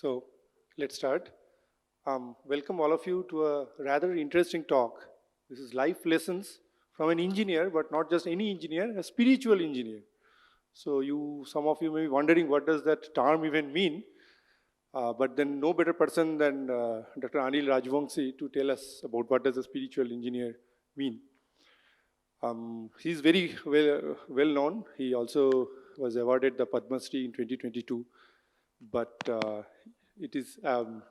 So let's start. Welcome all of you to a rather interesting talk. This is life lessons from an engineer, but not just any engineer, a spiritual engineer. So some of you may be wondering what does that term even mean? But then no better person than Dr. Anil Rajvanshi to tell us about what does a spiritual engineer mean. He's very well known. He also was awarded the Padma Shri in 2022. But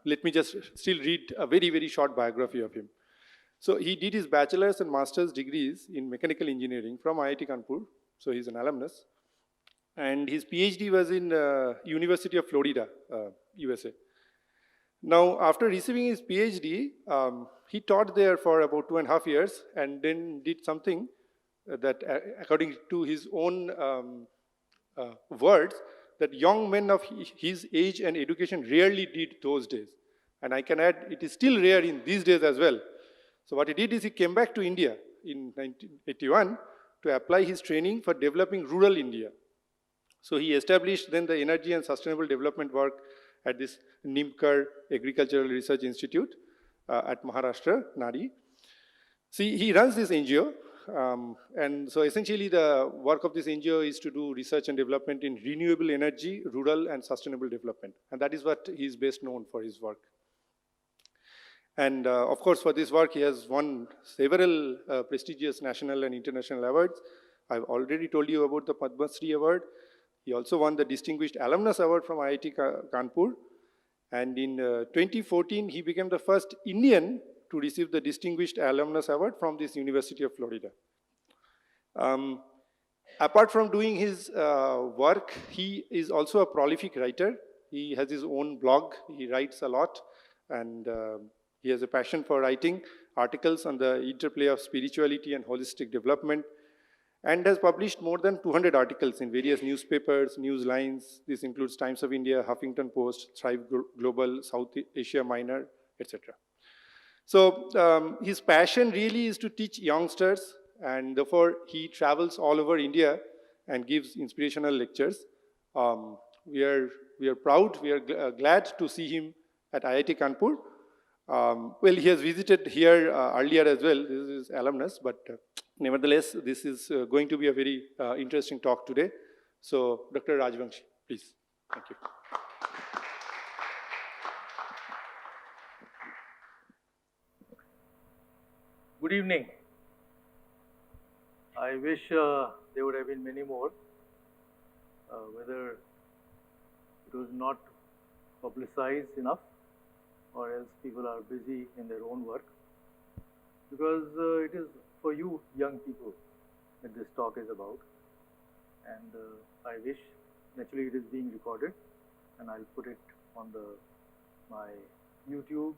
let me just still read a very short biography of him. So he did his bachelor's and master's degrees in mechanical engineering from IIT Kanpur. So he's an alumnus. And his PhD was in University of Florida, USA. Now, after receiving his PhD, he taught there for about 2.5 years and then did something that, according to his own words, that young men of his age and education rarely did those days. And I can add, it is still rare in these days as well. So what he did is he came back to India in 1981 to apply his training for developing rural India. So he established then the energy and sustainable development work at this Nimkar Agricultural Research Institute at Maharashtra, NARI. See, he runs this NGO. And so essentially the work of this NGO is to do research and development in renewable energy, rural and sustainable development. And that is what he is best known for his work. And of course, for this work, he has won several prestigious national and international awards. I've already told you about the Padma Shri Award. He also won the Distinguished Alumnus Award from IIT Kanpur. And in 2014, he became the first Indian to receive the Distinguished Alumnus Award from this University of Florida. Apart from doing his work, he is also a prolific writer. He has his own blog. He writes a lot. And he has a passion for writing articles on the interplay of spirituality and holistic development, and has published more than 200 articles in various newspapers, news lines. This includes Times of India, Huffington Post, Thrive Global, South Asia Minor, etc. So his passion really is to teach youngsters, and therefore he travels all over India and gives inspirational lectures. We are proud, we are glad to see him at IIT Kanpur. Well, he has visited here earlier as well. This is his alumnus, but nevertheless, this is going to be a very interesting talk today. So, Dr. Rajvanshi, please. Thank you. Good evening. I wish there would have been many more, whether it was not publicized enough or else people are busy in their own work, because it is for you young people that this talk is about. And I wish, naturally it is being recorded and I'll put it on my YouTube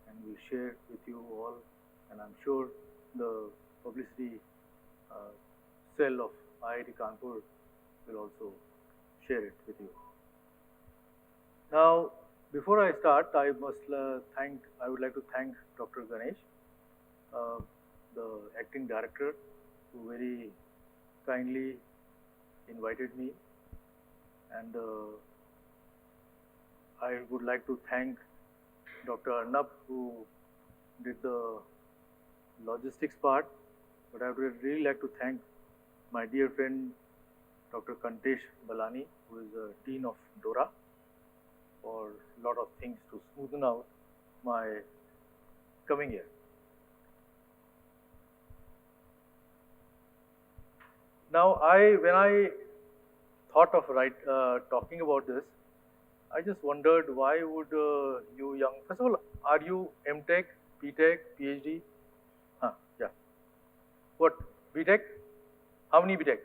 and we'll share with you all, and I'm sure the publicity cell of IIT Kanpur will also share it with you. Now, before I start, I would like to thank Dr. Ganesh, the acting director, who very kindly invited me, and I would like to thank Dr. Arnab, who did the logistics part, but I would really like to thank my dear friend Dr. Kantesh Balani, who is the Dean of DORA, for a lot of things to smoothen out my coming here. Now, when I thought of talking about this, I just wondered why would you young, first of all, are you MTech, BTech, PhD? Yeah. What, BTech? How many BTech?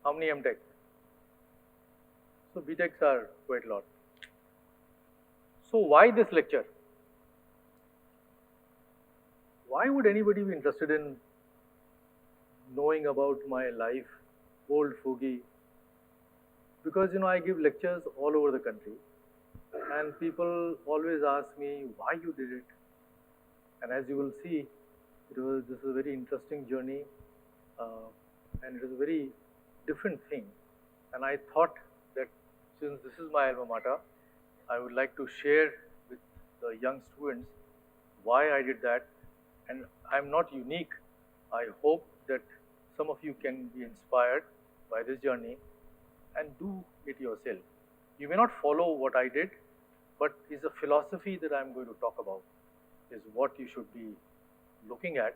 How many MTech? So BTechs are quite a lot. So why this lecture? Why would anybody be interested in knowing about my life, old fogey? Because I give lectures all over the country, and people always ask me why you did it. And as you will see, this is a very interesting journey, and it is a very different thing. And I thought that since this is my alma mater, I would like to share with the young students why I did that. And I'm not unique. I hope that some of you can be inspired by this journey and do it yourself. You may not follow what I did, but is a philosophy that I'm going to talk about is what you should be looking at.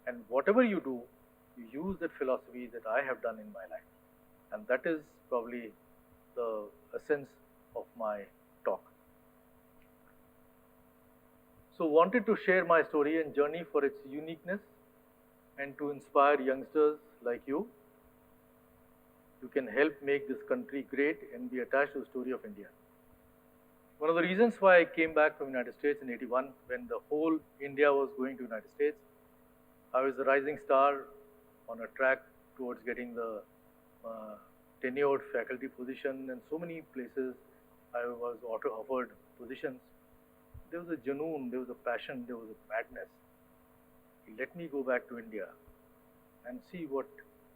And whatever you do, you use that philosophy that I have done in my life. And that is probably the essence of my talk. So wanted to share my story and journey for its uniqueness and to inspire youngsters like you. You can help make this country great and be attached to the story of India. One of the reasons why I came back from United States in '81 when the whole India was going to United States, I was a rising star on a track towards getting the tenured faculty position, and so many places I was offered positions. There was a janoon, there was a passion, there was a madness. Let me go back to India and see what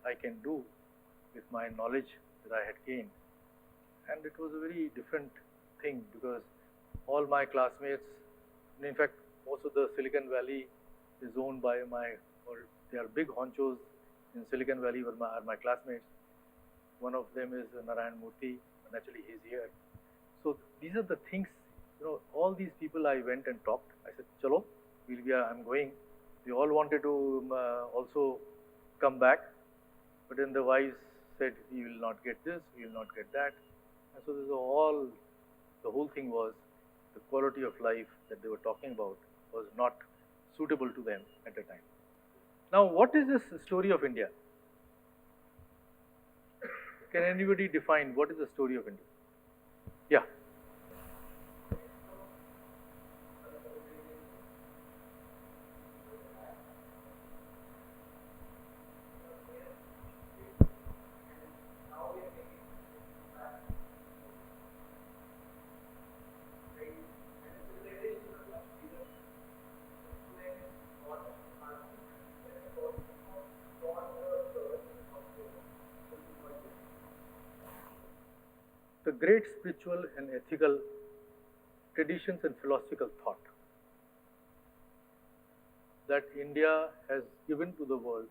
I can do with my knowledge that I had gained. And it was a very different thing because all my classmates, in fact, most of the Silicon Valley is owned by or they are big honchos in Silicon Valley are my classmates. One of them is Narayan Murthy, naturally he's here. So these are the things, all these people I went and talked. I said, chalo, I'm going. They all wanted to also come back, but then the wives said, we will not get this, we will not get that. And so the whole thing was the quality of life that they were talking about was not suitable to them at the time. Now, what is this story of India? Can anybody define what is the story of India? Yeah. The great spiritual and ethical traditions and philosophical thought that India has given to the world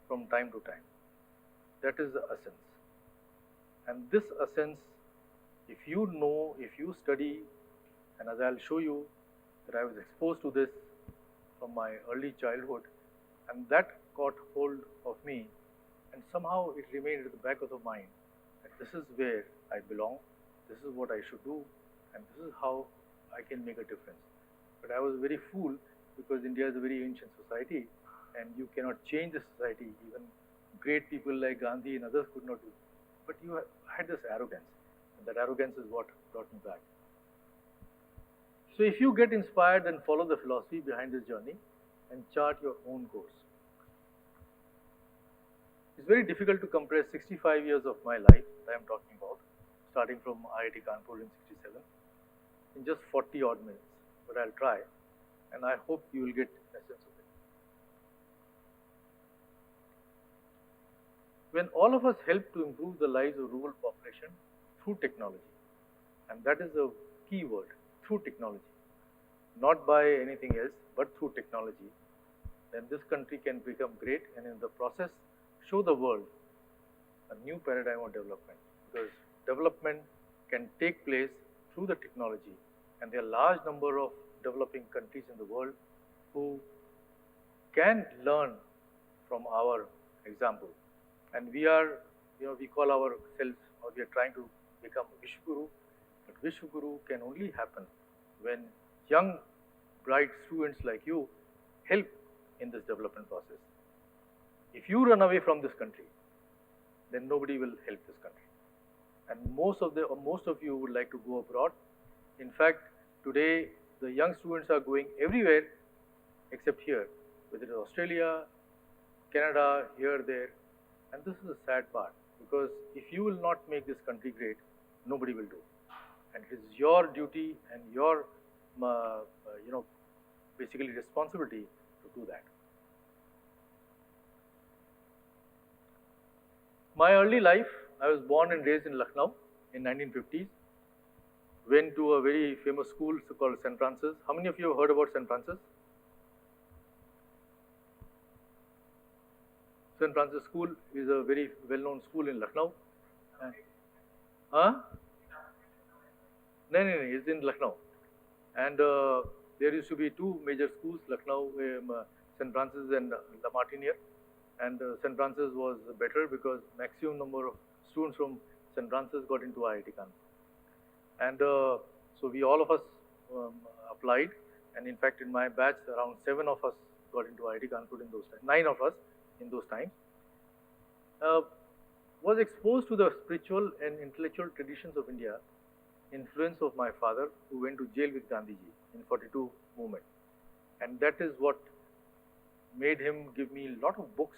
from time to time. That is the essence. And this essence, if you know, if you study, and as I'll show you that I was exposed to this from my early childhood, and that got hold of me, and somehow it remained at the back of the mind that this is where I belong, this is what I should do, and this is how I can make a difference. But I was very fool because India is a very ancient society and you cannot change the society. Even great people like Gandhi and others could not do. But you had this arrogance, and that arrogance is what brought me back. So if you get inspired, then follow the philosophy behind this journey and chart your own course. It's very difficult to compress 65 years of my life that I am talking about, starting from IIT Kanpur in '67, in just 40 odd minutes. But I'll try, and I hope you will get a sense of it. When all of us help to improve the lives of rural population through technology, and that is the key word, through technology, not by anything else, but through technology, then this country can become great and in the process show the world a new paradigm of development, because development can take place through the technology, and there are a large number of developing countries in the world who can learn from our example. And we are, we call ourselves, or we are trying to become Vishwaguru, but Vishwaguru can only happen when young, bright students like you help in this development process. If you run away from this country, then nobody will help this country. And most of you would like to go abroad. In fact, today the young students are going everywhere except here, whether it is Australia, Canada, here, there. And this is a sad part, because if you will not make this country great, nobody will do. And it is your duty and your, basically responsibility to do that. My early life, I was born and raised in Lucknow in 1950s. went to a very famous school called St. Francis. How many of you have heard about St. Francis? St. Francis School is a very well-known school in Lucknow. Huh? No, it's in Lucknow. And there used to be two major schools, Lucknow, St. Francis and La Martiniere. And St. Francis was better because maximum number of students from St. Francis got into IIT Kanpur. And so we all of us applied. And in fact, in my batch, around 7 of us got into IIT Kanpur in those times, 9 of us in those times. Was exposed to the spiritual and intellectual traditions of India, influence of my father, who went to jail with Gandhiji in 42 movement. And that is what made him give me a lot of books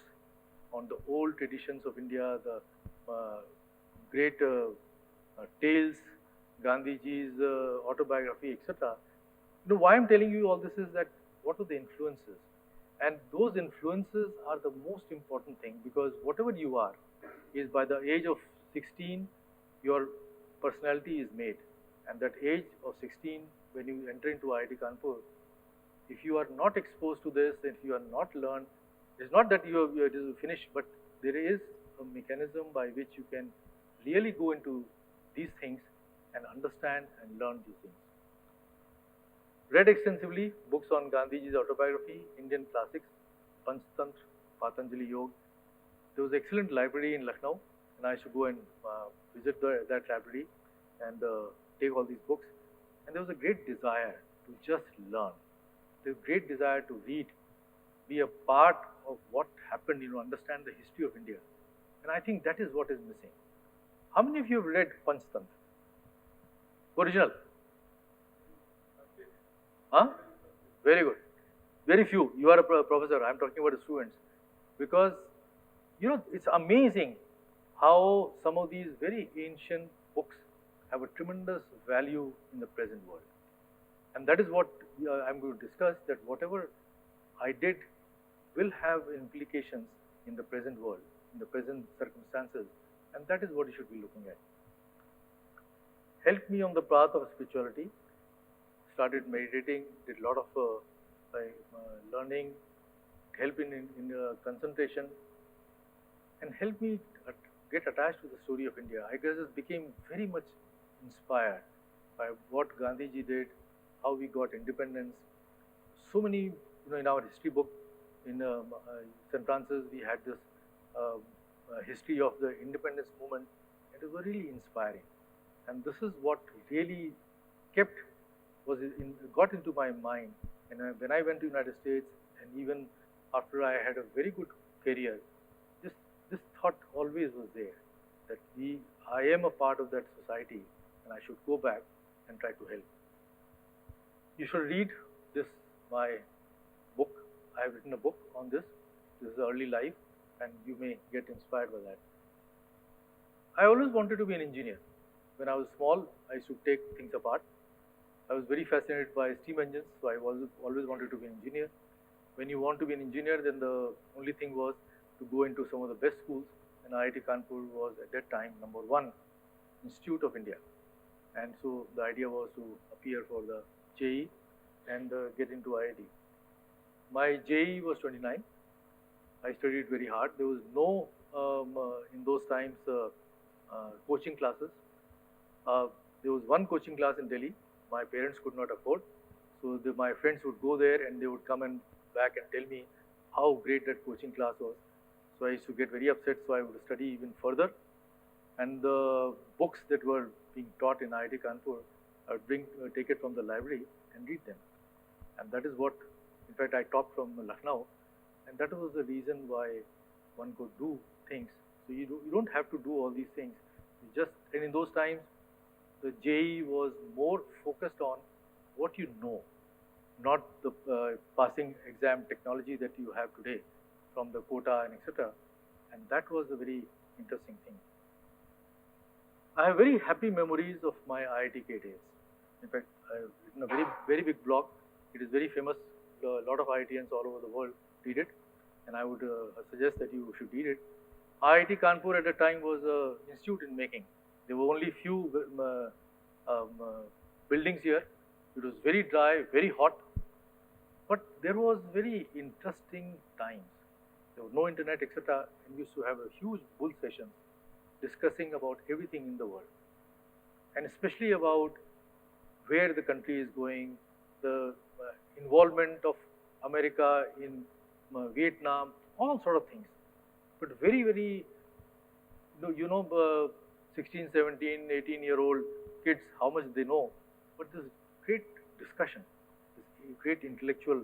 on the old traditions of India, the great tales, Gandhiji's autobiography, etc. You know, why I'm telling you all this is that what are the influences? And those influences are the most important thing, because whatever you are is by the age of 16, your personality is made. And that age of 16, when you enter into IIT Kanpur, if you are not exposed to this, if you are not learned, it's not that it is finished, but there is a mechanism by which you can really go into these things and understand and learn these things. Read extensively books on Gandhiji's autobiography, Indian classics, Panchtantra, Patanjali Yoga. There was an excellent library in Lucknow, and I used to go and visit that library and take all these books. And there was a great desire to just learn. There was a great desire to read, be a part of what happened, understand the history of India. And I think that is what is missing. How many of you have read Panchtantra? Original? Huh? Very good. Very few. You are a professor. I'm talking about the students. Because, it's amazing how some of these very ancient books have a tremendous value in the present world. And that is what I'm going to discuss, that whatever I did will have implications in the present world, in the present circumstances. And that is what you should be looking at. Helped me on the path of spirituality. Started meditating, did a lot of learning, help in concentration, and helped me get attached to the story of India. I guess it became very much inspired by what Gandhiji did, how we got independence. So many, in our history book, in St. Francis, we had this history of the independence movement. It was really inspiring. And this is what really got into my mind. And when I went to United States, and even after I had a very good career, this thought always was there, that I am a part of that society, and I should go back and try to help. You should read my book. I have written a book on this. This is early life, and you may get inspired by that. I always wanted to be an engineer. When I was small, I used to take things apart. I was very fascinated by steam engines, so I always wanted to be an engineer. When you want to be an engineer, then the only thing was to go into some of the best schools, and IIT Kanpur was at that time #1 institute of India. And so the idea was to appear for the JEE and get into IIT. My JEE was 29. I studied very hard. There was no, in those times, coaching classes. There was one coaching class in Delhi. My parents could not afford. So my friends would go there, and they would come and back and tell me how great that coaching class was. So I used to get very upset, so I would study even further. And the books that were being taught in IIT Kanpur, I would take it from the library and read them. And that is what, in fact, I taught from Lucknow. And that was the reason why one could do things. So you don't have to do all these things. And in those times, the JEE was more focused on what you know, not the passing exam technology that you have today from the quota and etc. And that was a very interesting thing. I have very happy memories of my IITK days. In fact, I have written a very, very big blog. It is very famous. A lot of IITians all over the world read it, and I would suggest that you should read it. IIT Kanpur at the time was an institute in making. There were only few buildings here. It was very dry, very hot, but there was very interesting times. There was no internet, etc. And we used to have a huge bull sessions discussing about everything in the world, and especially about where the country is going, the involvement of America in Vietnam, all sort of things. But very, very, 16, 17, 18-year-old kids, how much they know. But this great discussion, this great intellectual.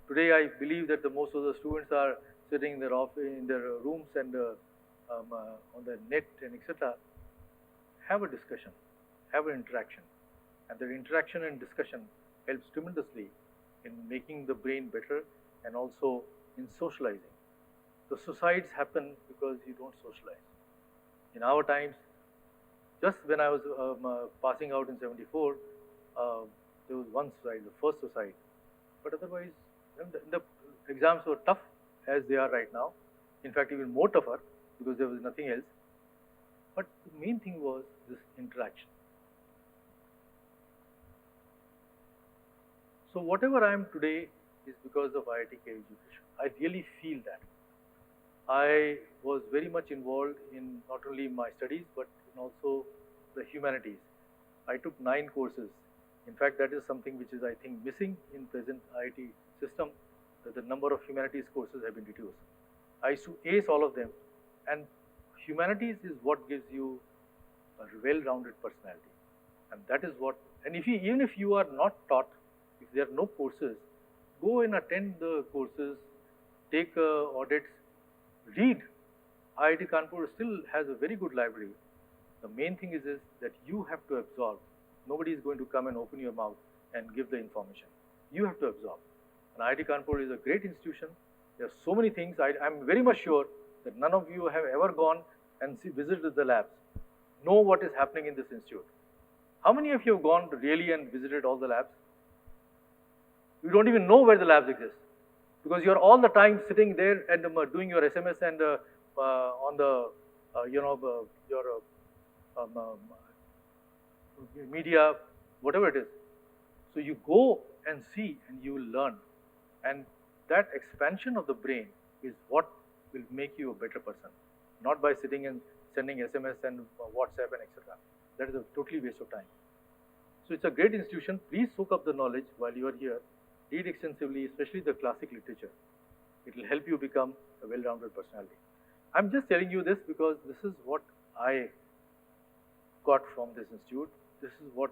Today, I believe that the most of the students are sitting in their rooms and on the net and etc. Have a discussion, have an interaction, and the interaction and discussion helps tremendously in making the brain better and also in socializing. The suicides happen because you don't socialize. In our times, just when I was passing out in '74, there was one suicide, the first suicide. But otherwise, the exams were tough as they are right now. In fact, even more tougher because there was nothing else. But the main thing was this interaction. So whatever I am today is because of IIT education. I really feel that. I was very much involved in not only my studies but in also the humanities. I took 9 courses. In fact, that is something which is, I think, missing in present IIT system, that the number of humanities courses have been reduced. I used to ace all of them, and humanities is what gives you a well-rounded personality. And that is what, and even if you are not taught, if there are no courses, go and attend the courses, take audits, read. IIT Kanpur still has a very good library. The main thing is that you have to absorb. Nobody is going to come and open your mouth and give the information. You have to absorb. And IIT Kanpur is a great institution. There are so many things. I'm very much sure that none of you have ever gone and visited the labs, know what is happening in this institute. How many of you have gone really and visited all the labs? You don't even know where the labs exist, because you're all the time sitting there and doing your SMS and on the your media, whatever it is. So you go and see and you will learn, and that expansion of the brain is what will make you a better person, not by sitting and sending SMS and WhatsApp and etc. That is a totally waste of time. So it's a great institution. Please soak up the knowledge while you are here. Read extensively, especially the classic literature. It will help you become a well-rounded personality. I'm just telling you this because this is what I got from this institute. This is what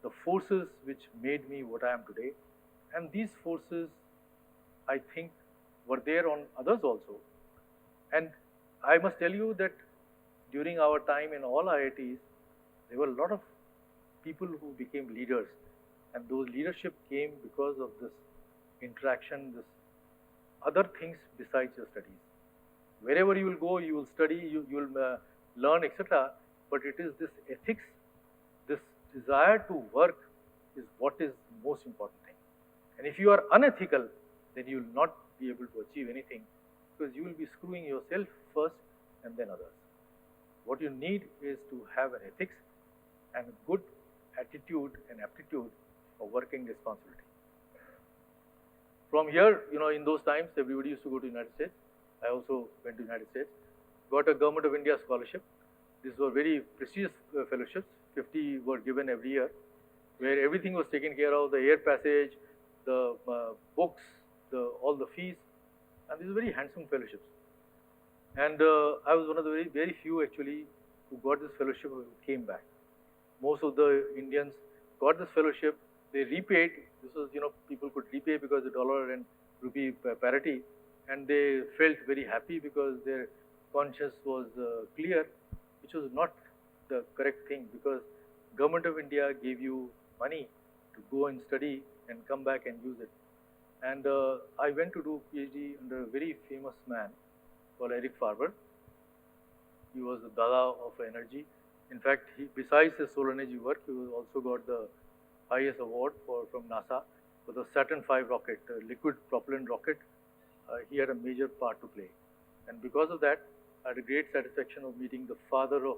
the forces which made me what I am today. And these forces, I think, were there on others also. And I must tell you that during our time in all IITs, there were a lot of people who became leaders. And those leadership came because of this interaction, this other things besides your studies. Wherever you will go, you will study, you will learn, etc. But it is this ethics, this desire to work is what is the most important thing. And if you are unethical, then you will not be able to achieve anything, because you will be screwing yourself first and then others. What you need is to have an ethics and a good attitude and aptitude for working responsibility. From here, in those times, everybody used to go to United States. I also went to United States, got a Government of India scholarship. These were very prestigious fellowships. 50 were given every year, where everything was taken care of, the air passage, the books, all the fees, and these were very handsome fellowships. And I was one of the very, very few actually who got this fellowship who came back. Most of the Indians got this fellowship. They repaid. This was, people could repay because the dollar and rupee parity, and they felt very happy because their conscience was clear, which was not the correct thing, because Government of India gave you money to go and study and come back and use it. And I went to do PhD under a very famous man called Eric Farber. He was the Dada of energy. In fact, besides his solar energy work, he also got the highest award from NASA for the Saturn V rocket, liquid propellant rocket. He had a major part to play. And because of that, I had a great satisfaction of meeting the father of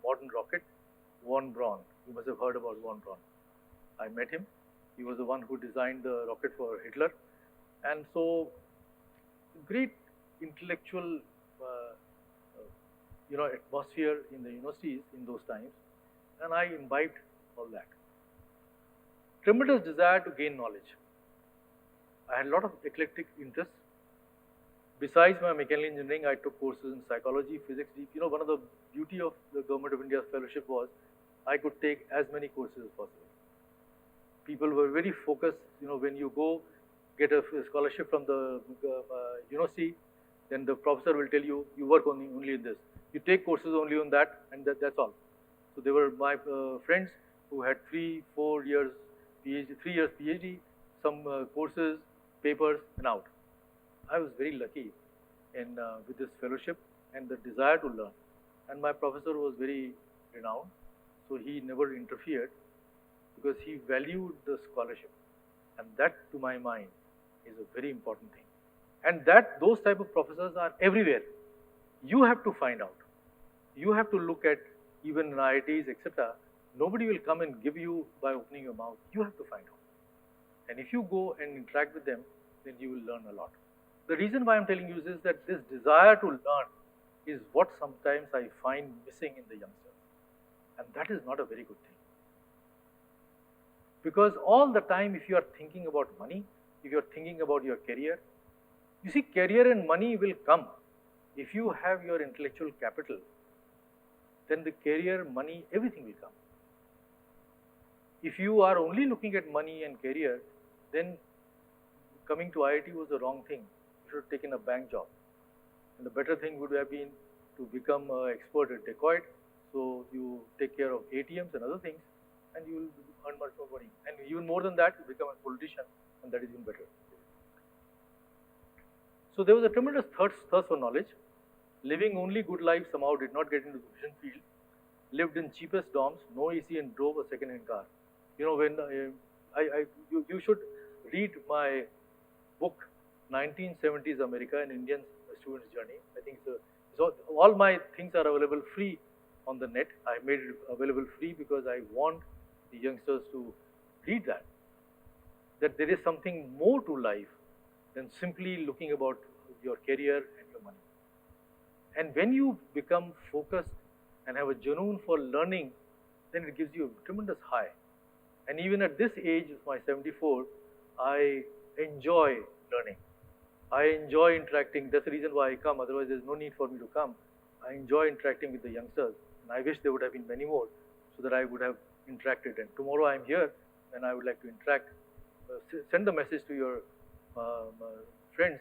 modern rocket, von Braun. You must have heard about von Braun. I met him. He was the one who designed the rocket for Hitler. And so, great intellectual atmosphere in the universities in those times, and I imbibed all that. Tremendous desire to gain knowledge. I had a lot of eclectic interests. Besides my mechanical engineering, I took courses in psychology, physics. One of the beauty of the Government of India's fellowship was I could take as many courses as possible. People were very focused. When you go get a scholarship from the university, then the professor will tell you, you work only in this. You take courses only on that, and that's all. So they were my friends who had 3-4 years PhD, 3 years PhD, some courses, papers, and out. I was very lucky with this fellowship and the desire to learn. And my professor was very renowned, so he never interfered because he valued the scholarship. And that, to my mind, is a very important thing. And those type of professors are everywhere. You have to find out. You have to look at even in IITs, etc. Nobody will come and give you by opening your mouth. You have to find out. And if you go and interact with them, then you will learn a lot. The reason why I'm telling you is that this desire to learn is what sometimes I find missing in the youngsters. And that is not a very good thing. Because all the time, if you are thinking about money, if you are thinking about your career, you see, career and money will come. If you have your intellectual capital, then the career, money, everything will come. If you are only looking at money and career, then coming to IIT was the wrong thing. You should have taken a bank job. And the better thing would have been to become an expert at dacoit. So you take care of ATMs and other things, and you will earn much more money. And even more than that, you become a politician, and that is even better. So there was a tremendous thirst for knowledge. Living only good life somehow did not get into the vision field. Lived in cheapest dorms, no AC, and drove a second-hand car. When you should read my book, 1970s America, an Indian Student's Journey. I think so all my things are available free on the net. I made it available free because I want the youngsters to read that. That there is something more to life than simply looking about your career and your money. And when you become focused and have a genuine for learning, then it gives you a tremendous high. And even at this age, my 74, I enjoy learning. I enjoy interacting. That's the reason why I come. Otherwise, there's no need for me to come. I enjoy interacting with the youngsters. And I wish there would have been many more so that I would have interacted. And tomorrow I'm here and I would like to interact. Send the message to your friends.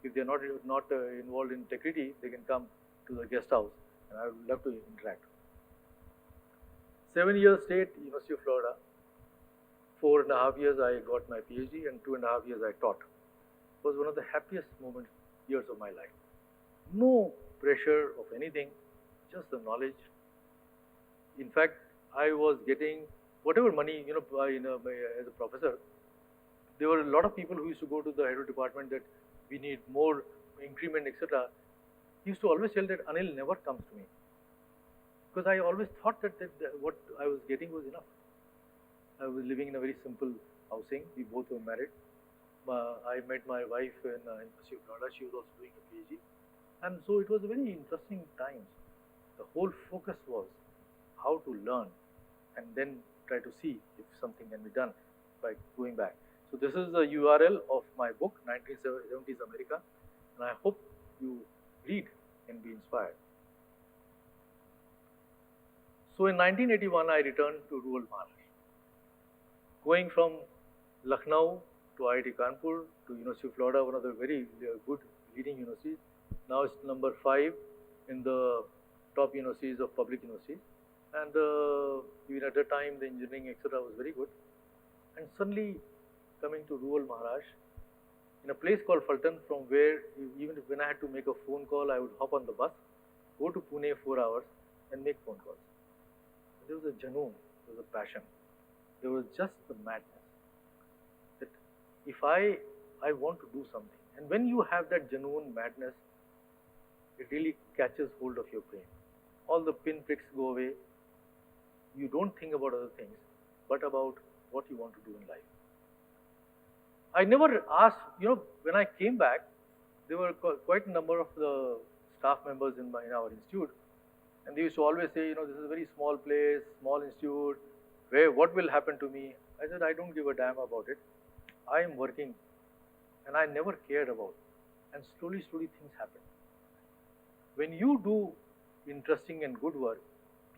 If they're not involved in integrity, they can come to the guest house. And I would love to interact. 7 years state, University of Florida. 4.5 years I got my PhD and 2.5 years I taught. It was one of the happiest years of my life. No pressure of anything, just the knowledge. In fact, I was getting whatever money, as a professor. There were a lot of people who used to go to the head of department that we need more increment, etc. He used to always tell that Anil never comes to me. Because I always thought that what I was getting was enough. I was living in a very simple housing. We both were married. I met my wife in University of Florida. She was also doing a PhD. And so it was a very interesting time. The whole focus was how to learn and then try to see if something can be done by going back. So this is the URL of my book, 1970s America. And I hope you read and be inspired. So in 1981, I returned to rural Maharashtra. Going from Lucknow to IIT Kanpur to University of Florida, one of the very good leading universities. Now it's number 5 in the top universities of public universities. And even at that time, the engineering, etc. was very good. And suddenly coming to rural Maharashtra, in a place called Phaltan, from where even when I had to make a phone call, I would hop on the bus, go to Pune 4 hours and make phone calls. There was a janoon, there was a passion. There was just the madness that if I want to do something, and when you have that genuine madness, it really catches hold of your brain. All the pinpricks go away. you don't think about other things, but about what you want to do in life. I never asked, when I came back, there were quite a number of the staff members in our institute, and they used to always say, this is a very small place, small institute, what will happen to me? I said, I don't give a damn about it. I am working, and I never cared about it. And slowly, things happen. When you do interesting and good work,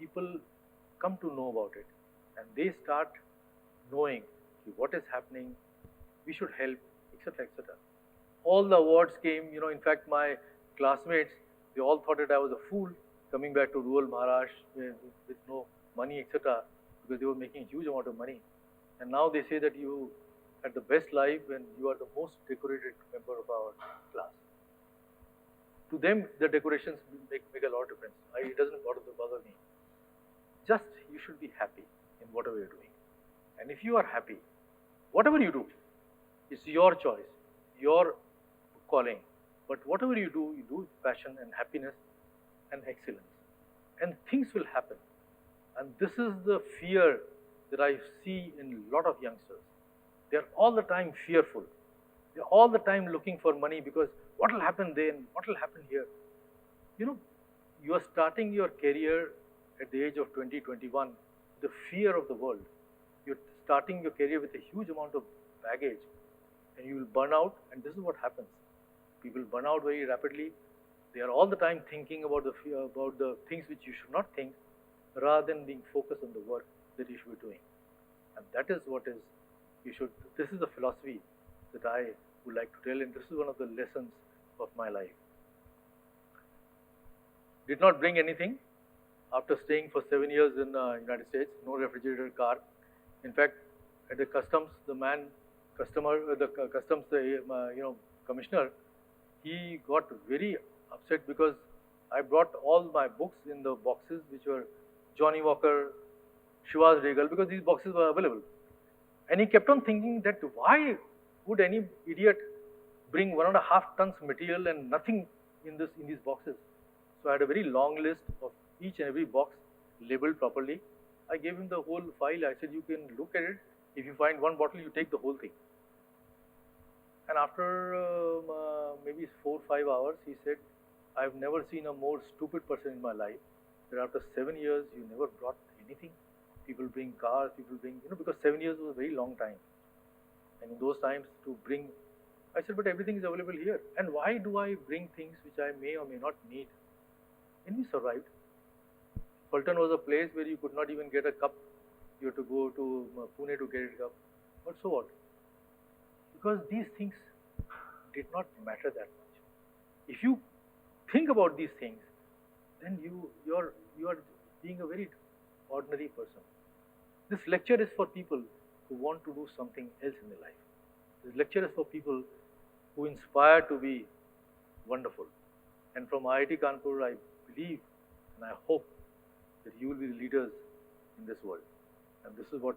people come to know about it, and they start knowing what is happening, we should help, etc., etc. All the awards came, in fact, my classmates, they all thought that I was a fool coming back to rural Maharashtra with no money, etc., because they were making a huge amount of money. And now they say that you had the best life when you are the most decorated member of our class. To them, the decorations make a lot of difference. It doesn't bother me. Just you should be happy in whatever you're doing. And if you are happy, whatever you do, it's your choice, your calling. But whatever you do with passion and happiness and excellence. And things will happen. And this is the fear that I see in a lot of youngsters. They're all the time fearful. They're all the time looking for money because what will happen then? What will happen here? You are starting your career at the age of 20, 21, the fear of the world. You're starting your career with a huge amount of baggage, and you will burn out, and this is what happens. People burn out very rapidly. They are all the time thinking about the things which you should not think, rather than being focused on the work that you should be doing. And that is what is, this is the philosophy that I would like to tell, and this is one of the lessons of my life. Did not bring anything after staying for 7 years in United States, no refrigerator car. In fact, at the customs, commissioner, he got very upset because I brought all my books in the boxes which were Johnny Walker, Shiva's Regal, because these boxes were available. And he kept on thinking that why would any idiot bring 1.5 tons material and nothing in these boxes? So I had a very long list of each and every box labeled properly. I gave him the whole file. I said, you can look at it. If you find one bottle, you take the whole thing. And after maybe 4 or 5 hours, he said, I've never seen a more stupid person in my life. That after 7 years, you never brought anything. People bring cars, people bring, because 7 years was a very long time. And in those times to bring, I said, but everything is available here. And why do I bring things which I may or may not need? And we survived. Phaltan was a place where you could not even get a cup. You had to go to Pune to get a cup. But so what? Because these things did not matter that much. If you think about these things, then you are being a very ordinary person. This lecture is for people who want to do something else in their life. This lecture is for people who inspire to be wonderful. And from IIT Kanpur, I believe and I hope that you will be the leaders in this world. And this is what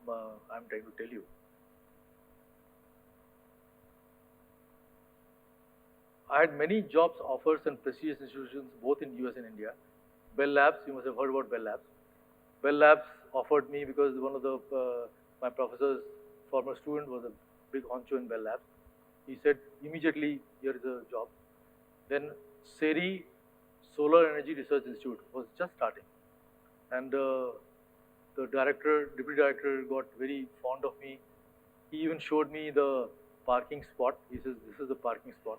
I'm trying to tell you. I had many jobs offers and prestigious institutions both in US and India. Bell Labs, you must have heard about Bell Labs. Bell Labs offered me because one of my professor's former student was a big honcho in Bell Labs. He said, immediately, here is a job. Then SERI, Solar Energy Research Institute, was just starting. And the deputy director got very fond of me. He even showed me the parking spot. He says, this is the parking spot.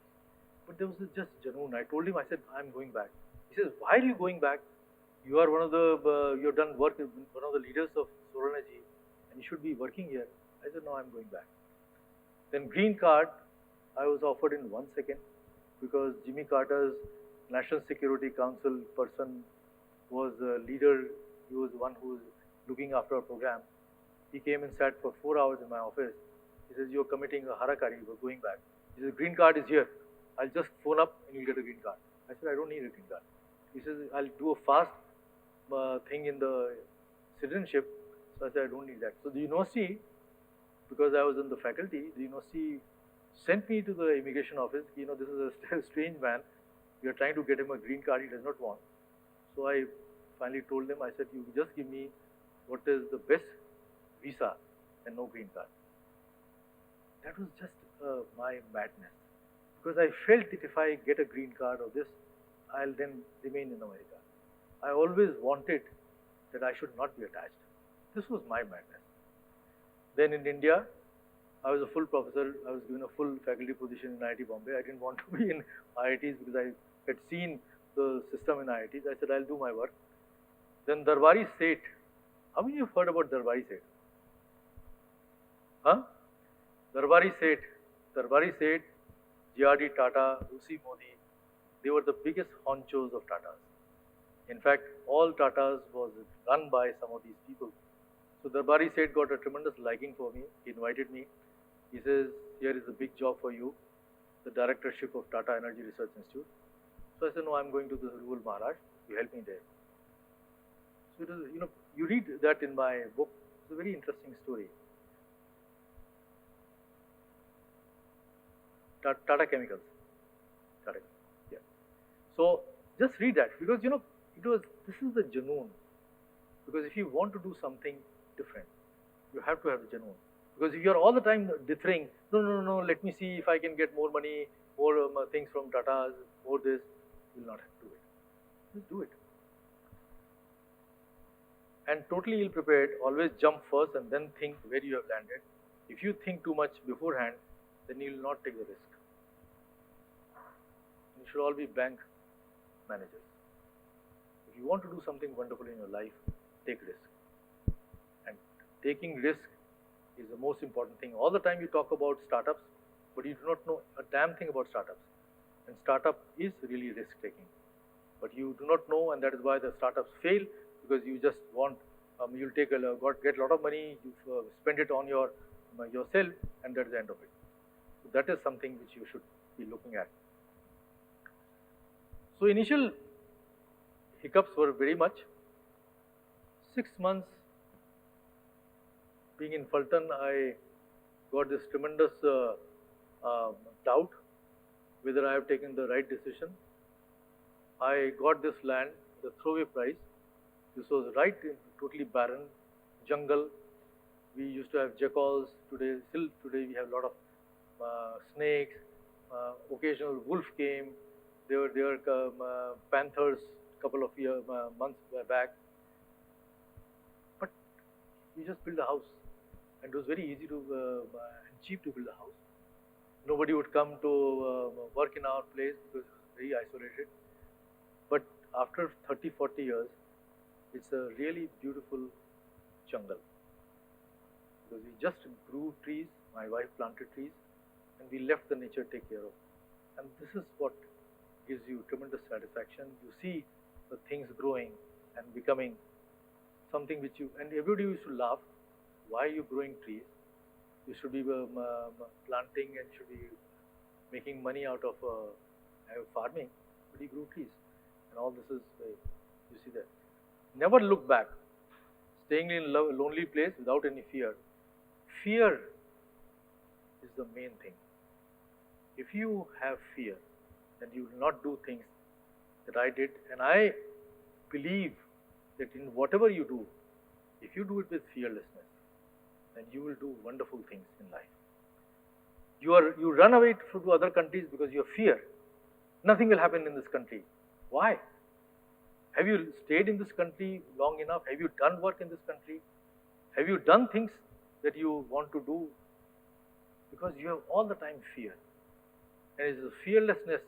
But there was just Janoon. I told him, I said, I'm going back. He says, why are you going back? You are you've done work with one of the leaders of solar energy, and you should be working here. I said, no, I'm going back. Then green card, I was offered in 1 second because Jimmy Carter's National Security Council person was a leader. He was the one who was looking after our program. He came and sat for 4 hours in my office. He says, you're committing a harakari, we're going back. He says, green card is here. I'll just phone up and you'll get a green card. I said, I don't need a green card. He says, I'll do a fast thing in the citizenship. So I said, I don't need that. So the university, because I was in the faculty, the university sent me to the immigration office. This is a strange man. We are trying to get him a green card he does not want. So I finally told them, I said, you just give me what is the best visa and no green card. That was just my madness. Because I felt that if I get a green card or this, I'll then remain in America. I always wanted that I should not be attached. This was my madness. Then in India, I was a full professor. I was given a full faculty position in IIT Bombay. I didn't want to be in IITs because I had seen the system in IITs. I said, I'll do my work. Then Darbari Seth. How many of you have heard about Darbari Seth? Huh? Darbari Seth, G.R.D. Tata, Lucy Modi, they were the biggest honchos of Tatas. In fact, all Tatas was run by some of these people. So Darbari Seth got a tremendous liking for me. He invited me. He says, here is a big job for you, the directorship of Tata Energy Research Institute. So I said, no, I'm going to the rural Maharashtra. You help me there. So it is, you read that in my book. It's a very interesting story. Tata Chemicals. Yeah. So just read that because this is the Junoon. Because if you want to do something different, you have to have the Junoon. Because if you're all the time dithering, no, let me see if I can get more money, more things from Tata's, more this, you'll not have to do it. Just do it. And totally ill-prepared, always jump first and then think where you have landed. If you think too much beforehand, then you will not take the risk. You should all be bank managers. If you want to do something wonderful in your life, take risk. And taking risk is the most important thing. All the time you talk about startups, but you do not know a damn thing about startups. And startup is really risk-taking. But you do not know, and that is why the startups fail, because you just want, you'll get a lot of money, you spend it on yourself, and that's the end of it. So that is something which you should be looking at. So initial hiccups were very much 6 months being in Phaltan. I got this tremendous doubt whether I have taken the right decision. I got this land, the throwaway price. This was right in totally barren jungle. We used to have jackals. Still today we have a lot of snakes. Occasional wolf came. There were panthers couple of months back. But we just built a house, and it was very easy to and cheap to build a house. Nobody would come to work in our place because it was very isolated. But after 30-40 years, it's a really beautiful jungle. Because we just grew trees, my wife planted trees, and we left the nature take care of. And this is what gives you tremendous satisfaction. You see the things growing and becoming something which and everybody used to laugh. Why are you growing trees? You should be planting and should be making money out of farming, but you grew trees. And all this is, you see that. Never look back. Staying in a lonely place without any fear. Fear is the main thing. If you have fear, then you will not do things that I did. And I believe that in whatever you do, if you do it with fearlessness, then you will do wonderful things in life. You run away to other countries because you have fear. Nothing will happen in this country. Why? Have you stayed in this country long enough? Have you done work in this country? Have you done things that you want to do? Because you have all the time fear. And it is the fearlessness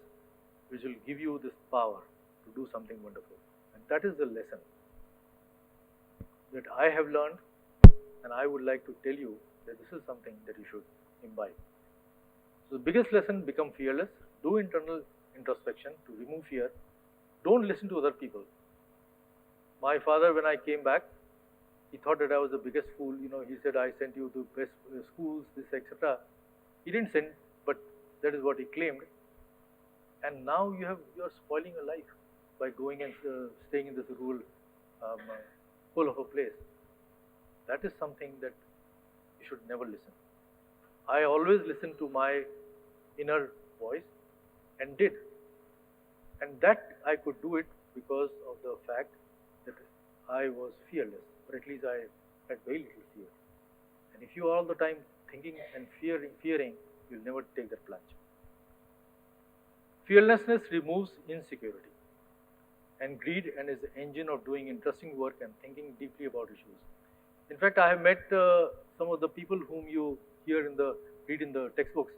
which will give you this power to do something wonderful. And that is the lesson that I have learned, and I would like to tell you that this is something that you should imbibe. So the biggest lesson, become fearless, do internal introspection to remove fear. Don't listen to other people. My father, when I came back, he thought that I was the biggest fool. He said, I sent you to best schools, this, etc. He didn't send, but that is what he claimed. And now you are spoiling your life by going and staying in this rural, full of a place. That is something that you should never listen. I always listened to my inner voice and did. And that I could do it because of the fact that I was fearless, or at least I had very little fear. And if you are all the time thinking and fearing, you'll never take that plunge. Fearlessness removes insecurity and greed, and is the engine of doing interesting work and thinking deeply about issues. In fact, I have met some of the people whom you read in the textbooks.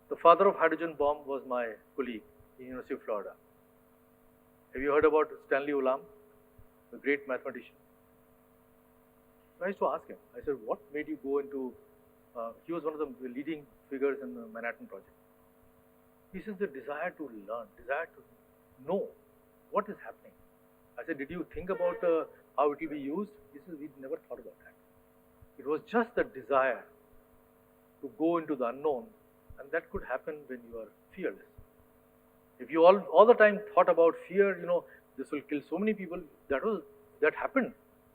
The father of hydrogen bomb was my colleague in University of Florida. Have you heard about Stanley Ulam, the great mathematician? So I used to ask him. I said, "What made you go into?" He was one of the leading figures in the Manhattan Project. He says the desire to learn, desire to know what is happening. I said, "Did you think about how it will be used?" He says, "We never thought about that. It was just the desire to go into the unknown, and that could happen when you are fearless. If you all the time thought about fear, this will kill so many people, that happened.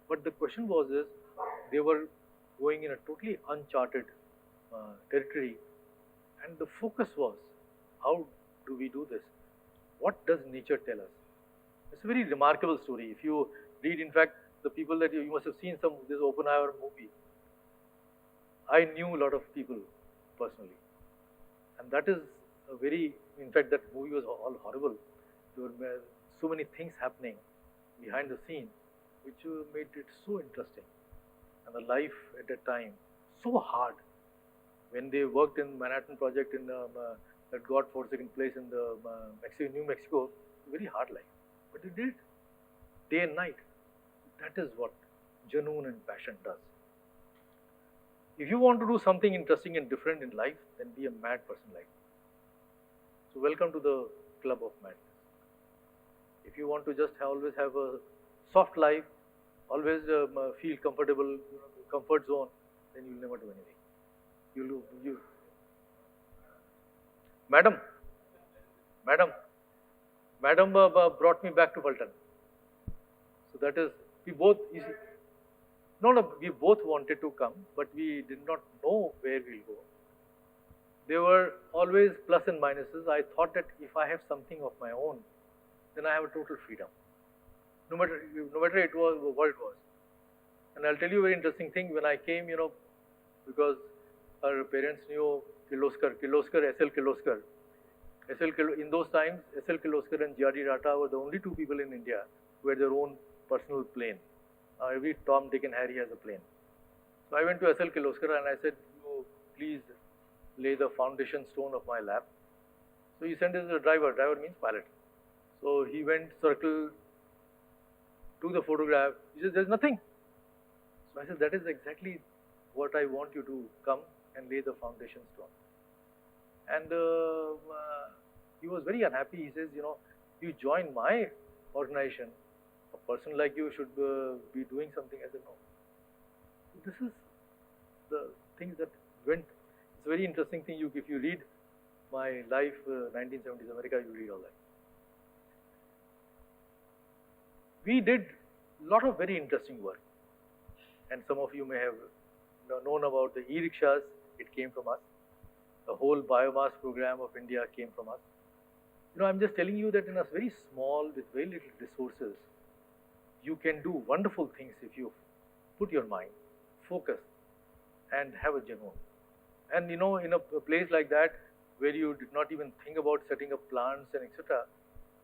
But the question was they were going in a totally uncharted territory, and the focus was, how do we do this? What does nature tell us?" It's a very remarkable story. If you read, in fact, the people that you must have seen this Oppenheimer movie. I knew a lot of people personally, and that is a very. In fact, that movie was all horrible. There were so many things happening behind the scene, which made it so interesting. And the life at that time so hard. When they worked in Manhattan Project that got forsaken place in the New Mexico, very hard life. But they did it day and night. That is what genuine and passion does. If you want to do something interesting and different in life, then be a mad person like me. So welcome to the club of madness. If you want to just always have a soft life, always feel comfortable, comfort zone, then you'll never do anything. Madam brought me back to Phaltan. So that is, we both, we both wanted to come, but we did not know where we'll go. There were always plus and minuses. I thought that if I have something of my own, then I have a total freedom. No matter it was what it was. And I'll tell you a very interesting thing. When I came, because our parents knew Kirloskar, S.L. Kirloskar. In those times, S.L. Kirloskar and G.R.D. Rata were the only two people in India who had their own personal plane. Every Tom, Dick and Harry has a plane. So I went to S.L. Kirloskar and I said, "You please lay the foundation stone of my lab." So he sent his driver means pilot. So he went, circle, took the photograph. He says, "There's nothing." So I said, "That is exactly what I want you to come and lay the foundation stone." And he was very unhappy. He says, "You join my organization. A person like you should be doing something." I said, "No." This is the things that went. It's a very interesting thing. If you read my life, 1970s America, you read all that. We did a lot of very interesting work. And some of you may have known about the e-rickshaws. It came from us. The whole biomass program of India came from us. I'm just telling you that in a very small, with very little resources, you can do wonderful things if you put your mind, focus, and have a genuine. And in a place like that, where you did not even think about setting up plants and etc.,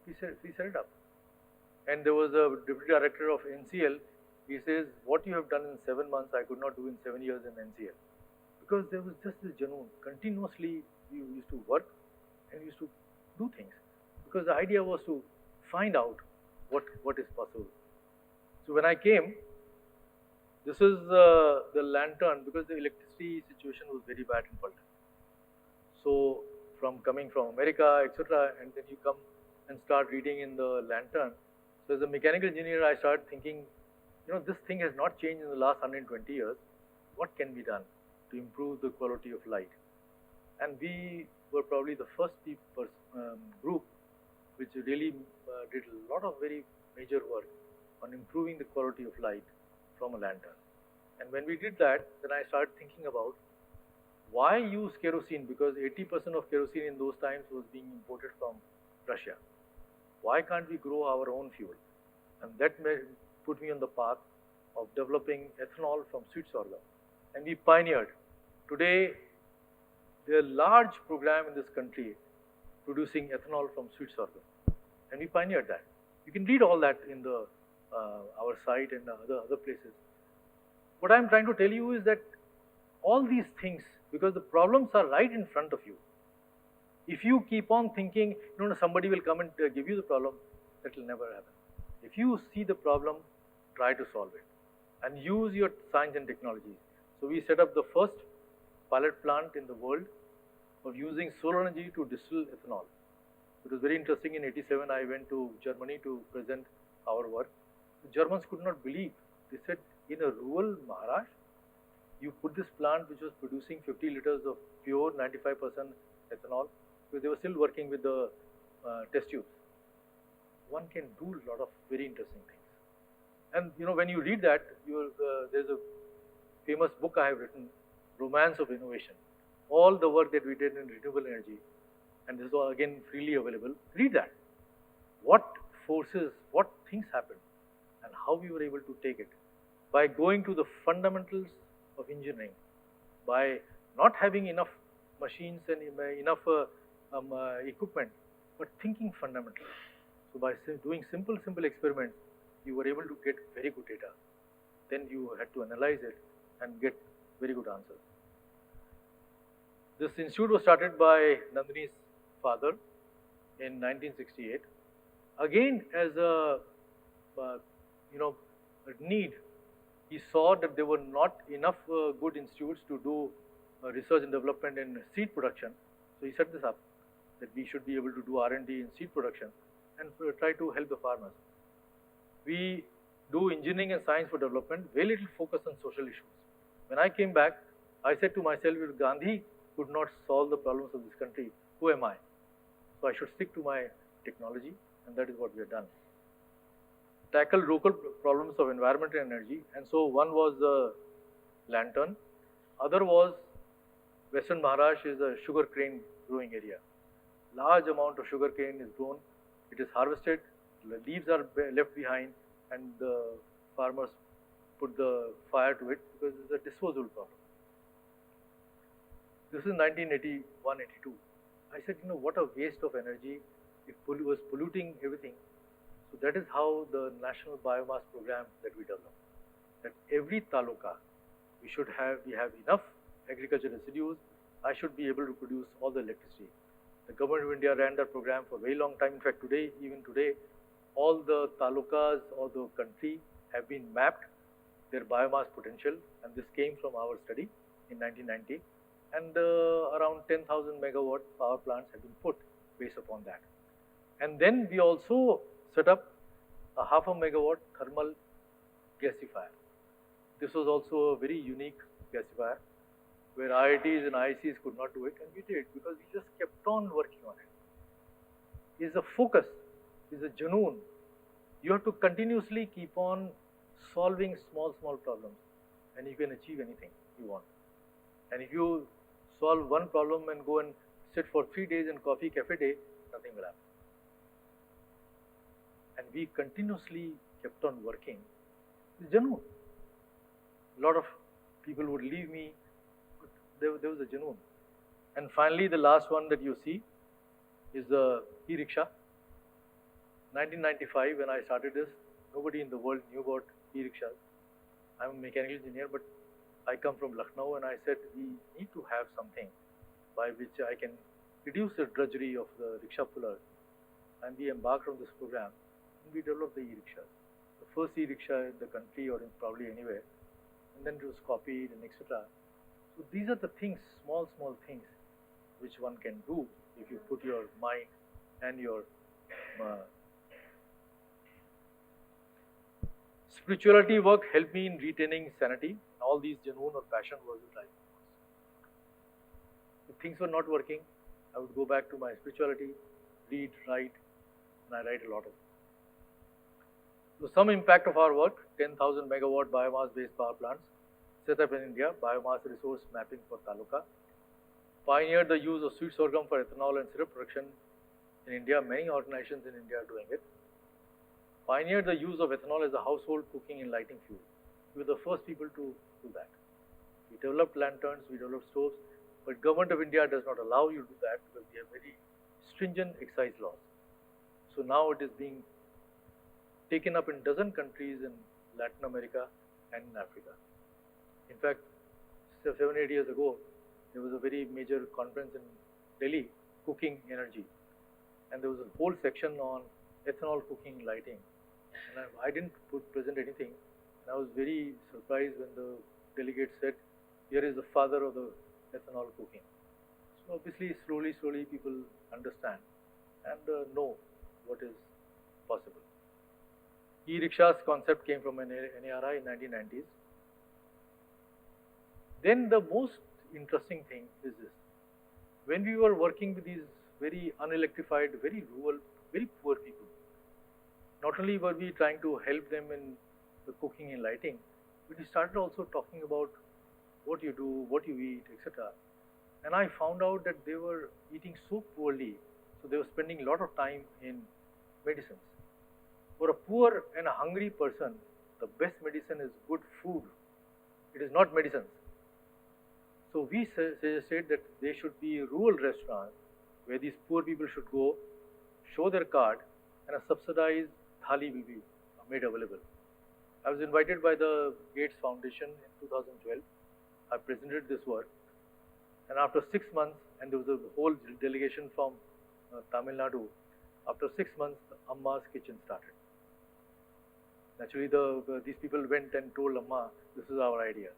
we set it up. And there was a deputy director of NCL. He says, "What you have done in 7 months, I could not do in 7 years in NCL." Because there was just this genuine. Continuously, you used to work and you used to do things. Because the idea was to find out what is possible. So when I came, this is the lantern, because the electricity situation was very bad in Phaltan. So coming from America, etc., and then you come and start reading in the lantern. So as a mechanical engineer, I started thinking, this thing has not changed in the last 120 years. What can be done to improve the quality of light? And we were probably the first group which really did a lot of very major work on improving the quality of light from a lantern. And when we did that, then I started thinking about why use kerosene, because 80% of kerosene in those times was being imported from Russia. Why can't we grow our own fuel? And that put me on the path of developing ethanol from sweet sorghum. And we pioneered. Today, there are large program in this country producing ethanol from sweet sorghum. And we pioneered that. You can read all that in the our site and other places. What I'm trying to tell you is that all these things, because the problems are right in front of you. If you keep on thinking, somebody will come and give you the problem, that will never happen. If you see the problem, try to solve it and use your science and technologies. So we set up the first pilot plant in the world of using solar energy to distill ethanol. It was very interesting. In '87, I went to Germany to present our work. The Germans could not believe. They said, in a rural Maharashtra, you put this plant which was producing 50 liters of pure 95% ethanol, because they were still working with the test tubes. One can do a lot of very interesting things. And when you read that, there's a famous book I have written, Romance of Innovation. All the work that we did in renewable energy, and this is all again freely available. Read that. What forces, what things happened, and how we were able to take it. By going to the fundamentals of engineering, by not having enough machines and enough equipment, but thinking fundamentally. So by doing simple experiments, you were able to get very good data. Then you had to analyze it and get very good answers. This institute was started by Nandini's father in 1968. Again, as a need, he saw that there were not enough good institutes to do research and development in seed production. So he set this up, that we should be able to do R&D in seed production and try to help the farmers. We do engineering and science for development, very little focus on social issues. When I came back, I said to myself, if Gandhi could not solve the problems of this country, who am I? So I should stick to my technology, and that is what we have done. Tackle local problems of environment and energy, and so one was the lantern, other was Western Maharashtra is a sugar cane growing area. Large amount of sugar cane is grown, it is harvested, the leaves are left behind, and the farmers put the fire to it because it's a disposal problem. This is 1981-82. I said, what a waste of energy. It was polluting everything. So that is how the National Biomass Program that we developed. That every taluka, we have enough agricultural residues. I should be able to produce all the electricity. The government of India ran that program for a very long time. In fact, even today, all the talukas of the country have been mapped, their biomass potential, and this came from our study in 1990. And around 10,000 megawatt power plants have been put based upon that. And then we also set up a 0.5 megawatt thermal gasifier. This was also a very unique gasifier where IITs and IICs could not do it, and we did because we just kept on working on it. It's a focus, it's a junoon. You have to continuously keep on solving small problems, and you can achieve anything you want. And if you solve one problem and go and sit for 3 days in coffee cafe day, nothing will happen. And we continuously kept on working. It's genuine. A lot of people would leave me, but there was a genuine. And finally, the last one that you see is the e-rickshaw. 1995, when I started this, nobody in the world knew about e-rickshaws. I'm a mechanical engineer, but I come from Lucknow, and I said we need to have something by which I can reduce the drudgery of the rickshaw pullers. And we embarked on this program, and we developed the e-rickshaws. The first e-rickshaw in the country or in probably anywhere, and then it was copied and etc. So these are the things, small things, which one can do if you put your mind and your spirituality work helped me in retaining sanity. All these genuine or passion was the driving force. If things were not working, I would go back to my spirituality, read, write, and I write a lot of it. So some impact of our work, 10,000 megawatt biomass-based power plants, set up in India, biomass resource mapping for taluka, pioneered the use of sweet sorghum for ethanol and syrup production in India. Many organizations in India are doing it. pioneered the use of ethanol as a household cooking and lighting fuel. We were the first people to do that. We developed lanterns, we developed stoves, but Government of India does not allow you to do that because we have very stringent excise laws. So now it is being taken up in dozen countries in Latin America and in Africa. In fact, 7-8 years ago, there was a very major conference in Delhi, cooking energy, and there was a whole section on ethanol cooking lighting. And I didn't present anything, and I was very surprised when the delegate said, "Here is the father of the ethanol cooking." So obviously, slowly people understand and know what is possible. E-rickshaws concept came from an NARI in 1990s. Then the most interesting thing is this. When we were working with these very unelectrified, very rural, very poor people, not only were we trying to help them in the cooking and lighting, but we started also talking about what you do, what you eat, etc. And I found out that they were eating so poorly, so they were spending a lot of time in medicines. For a poor and a hungry person, the best medicine is good food. It is not medicines. So we suggested that there should be rural restaurants where these poor people should go, show their card, and a subsidized thali will be made available. I was invited by the Gates Foundation in 2012. I presented this work, and after 6 months, and there was a whole delegation from Tamil Nadu, after 6 months, the Amma's kitchen started. Naturally, these people went and told Amma, this is our idea.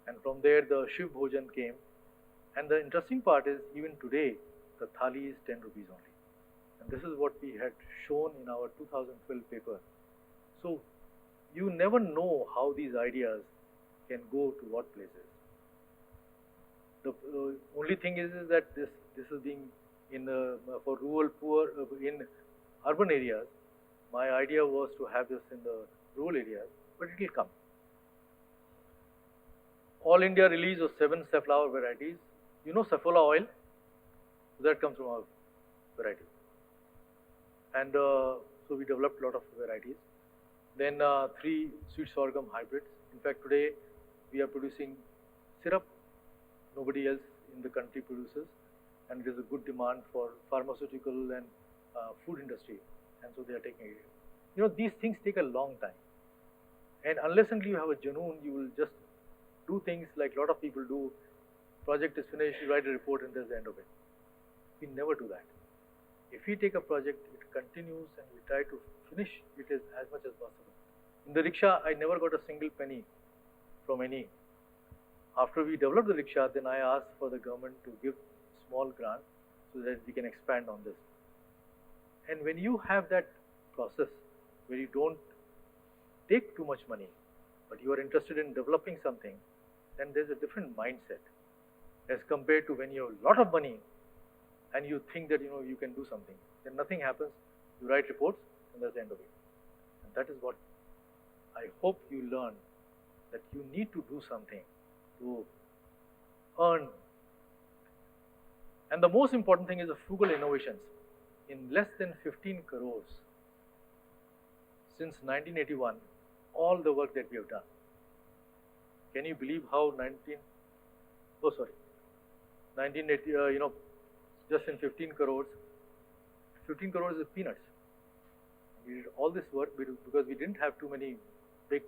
And from there, the Shiv Bhojan came. And the interesting part is, even today, the thali is 10 rupees only. And this is what we had shown in our 2012 paper. So, you never know how these ideas can go to what places. The only thing is that this is being for rural poor in urban areas. My idea was to have this in the rural areas, but it will come. All India release of 7 safflower varieties. You know safflower oil? That comes from our variety. And so we developed a lot of varieties. Then 3 sweet sorghum hybrids. In fact, today we are producing syrup. Nobody else in the country produces. And there is a good demand for pharmaceutical and food industry. And so they are taking it. You know, these things take a long time. And unless until you have a Junoon, you will just do things like a lot of people do. Project is finished, you write a report and that's the end of it. We never do that. If we take a project, it continues and we try to finish it as much as possible. In the rickshaw, I never got a single penny from any. After we developed the rickshaw, then I asked for the government to give small grant so that we can expand on this. And when you have that process where you don't take too much money, but you are interested in developing something, then there's a different mindset as compared to when you have a lot of money and you think that you can do something. Then nothing happens, you write reports and that's the end of it. And that is what I hope you learn, that you need to do something to earn. And the most important thing is the frugal innovations. In less than 15 crores, since 1981, all the work that we have done. Can you believe how 1980, just in 15 crores is peanuts. We did all this work because we didn't have too many big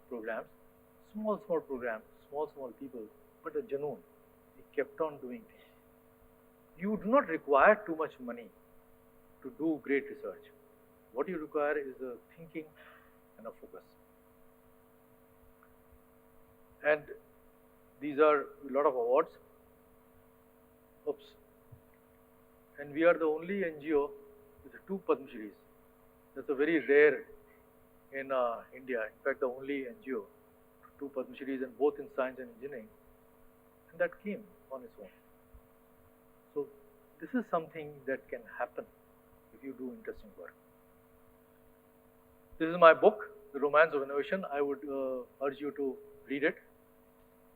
programs, small programs, small people, but a Junoon. We kept on doing things. You do not require too much money to do great research. What you require is a thinking and a focus. And these are a lot of awards. Oops. And we are the only NGO with 2 Padma Shris. That's a very rare in India. In fact, the only NGO, 2 Padma Shris, and both in science and engineering. And that came on its own. So this is something that can happen if you do interesting work. This is my book, The Romance of Innovation. I would urge you to read it.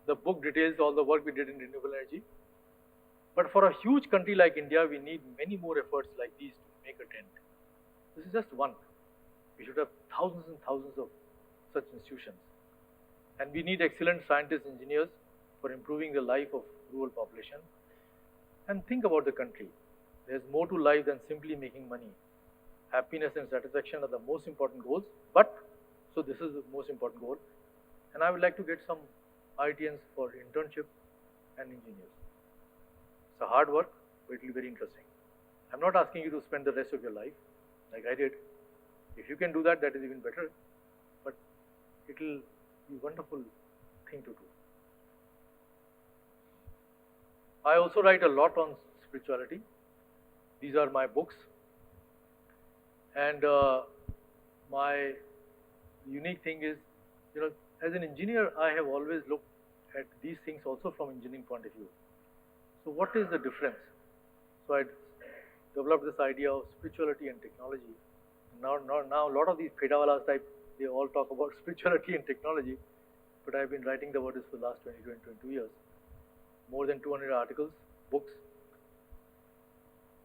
The book details all the work we did in renewable energy. But for a huge country like India, we need many more efforts like these to make a dent. This is just one. We should have thousands and thousands of such institutions. And we need excellent scientists, engineers for improving the life of rural population. And think about the country. There's more to life than simply making money. Happiness and satisfaction are the most important goals, so this is the most important goal. And I would like to get some IITians for internship and engineers. It's a hard work, but it will be very interesting. I'm not asking you to spend the rest of your life like I did. If you can do that, that is even better. But it will be a wonderful thing to do. I also write a lot on spirituality. These are my books. And my unique thing is, as an engineer, I have always looked at these things also from engineering point of view. So what is the difference? So I developed this idea of spirituality and technology. Now a lot of these pedawalas type, they all talk about spirituality and technology, but I've been writing about this for the last 22 years. More than 200 articles, books.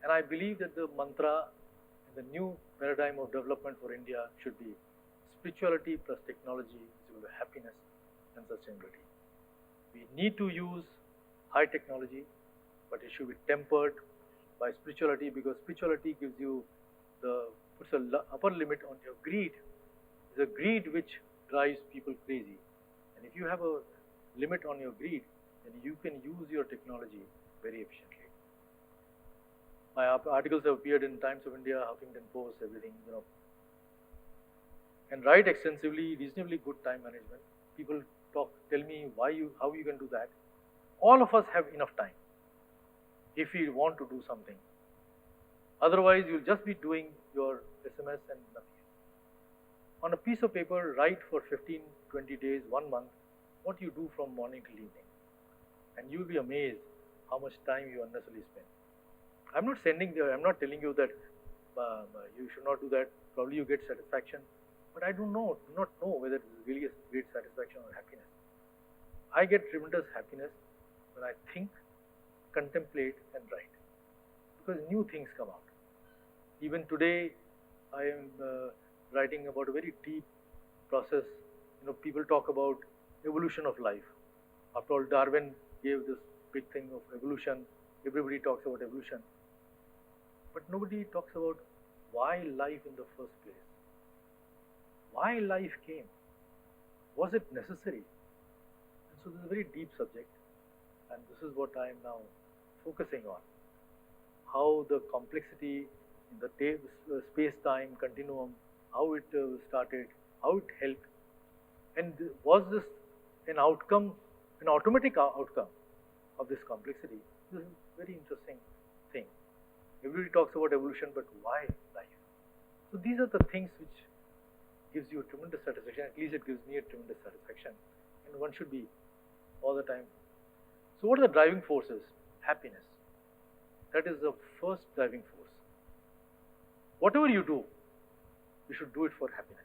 And I believe that the mantra and the new paradigm of development for India should be spirituality plus technology is equal to happiness and sustainability. We need to use high technology, but it should be tempered by spirituality, because spirituality gives you puts an upper limit on your greed. It's a greed which drives people crazy. And if you have a limit on your greed, then you can use your technology very efficiently. My articles have appeared in Times of India, Huffington Post, everything, And write extensively, reasonably good time management. People tell me how you can do that. All of us have enough time if we want to do something. Otherwise, you'll just be doing your SMS and nothing. On a piece of paper, write for 15, 20 days, 1 month, what you do from morning till evening. And you'll be amazed how much time you unnecessarily spend. I'm not telling you that you should not do that. Probably you get satisfaction. But I do not know whether it is really a great satisfaction or happiness. I get tremendous happiness when I think, contemplate and write. Because new things come out. Even today, I am writing about a very deep process. People talk about evolution of life. After all, Darwin gave this big thing of evolution. Everybody talks about evolution. But nobody talks about why life in the first place. Why life came? Was it necessary? And so this is a very deep subject. And this is what I am now focusing on. How the complexity in the space-time continuum, how it started, how it helped. And was this an outcome, an automatic outcome of this complexity? This is a very interesting thing. Everybody talks about evolution, but why life? So these are the things which gives you a tremendous satisfaction. At least it gives me a tremendous satisfaction. And one should be all the time. So what are the driving forces? Happiness. That is the first driving force. Whatever you do, you should do it for happiness.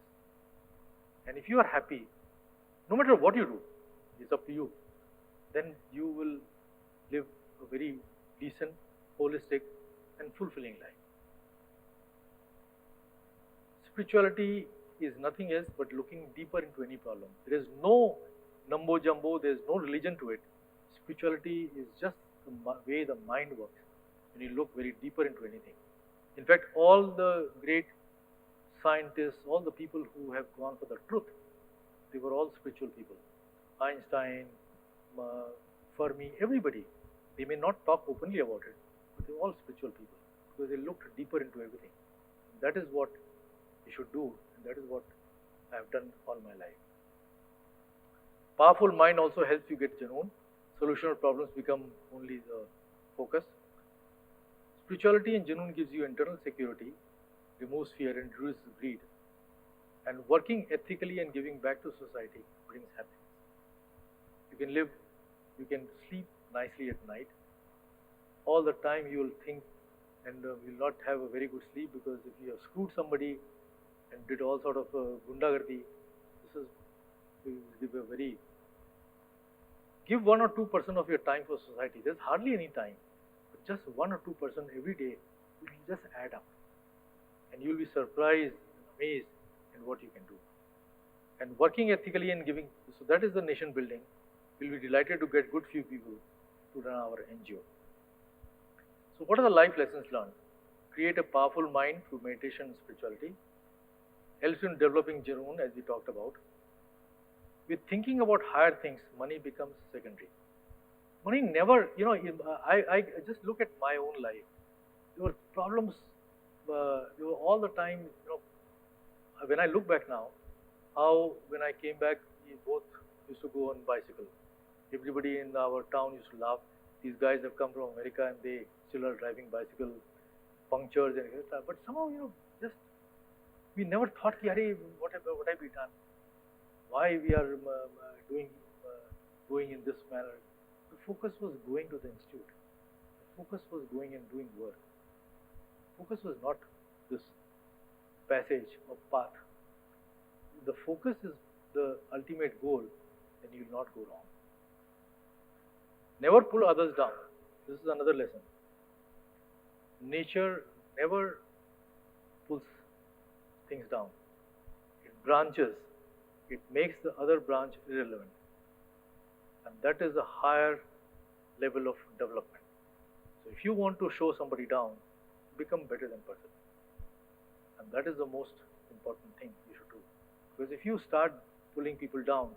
And if you are happy, no matter what you do, it's up to you. Then you will live a very decent, holistic and fulfilling life. Spirituality is nothing else but looking deeper into any problem. There is no numbo jumbo, there is no religion to it. Spirituality is just the way the mind works when you look very deeper into anything. In fact, all the great scientists, all the people who have gone for the truth, they were all spiritual people. Einstein, Fermi, everybody. They may not talk openly about it, but they're all spiritual people because they looked deeper into everything. That is what you should do, and that is what I have done all my life. Powerful mind also helps you get Junoon. Solution of problems become only the focus. Spirituality and Junoon gives you internal security, removes fear and reduces greed. And working ethically and giving back to society brings happiness. You can sleep nicely at night. All the time you will think and will not have a very good sleep, because if you have screwed somebody and did all sort of gundagardi, give 1 or 2% of your time for society. There's hardly any time, but just 1 or 2% every day will just add up. And you'll be surprised and amazed and what you can do. And working ethically and giving, so that is the nation building. We'll be delighted to get good few people to run our NGO. So what are the life lessons learned? Create a powerful mind through meditation and spirituality. Helps in developing Jarun, as we talked about. With thinking about higher things, money becomes secondary. Money never, I just look at my own life. There were problems, there were all the time, when I look back now, how when I came back, we both used to go on bicycle. Everybody in our town used to laugh. These guys have come from America and they still are driving bicycle, punctures and etc. But somehow, just we never thought, what have we done? Why we are going in this manner? The focus was going to the institute. The focus was going and doing work. The focus was not this passage or path. The focus is the ultimate goal, then you will not go wrong. Never pull others down. This is another lesson. Nature never pulls things down. It branches. It makes the other branch irrelevant. And that is a higher level of development. So if you want to show somebody down, become better than person. And that is the most important thing you should do. Because if you start pulling people down,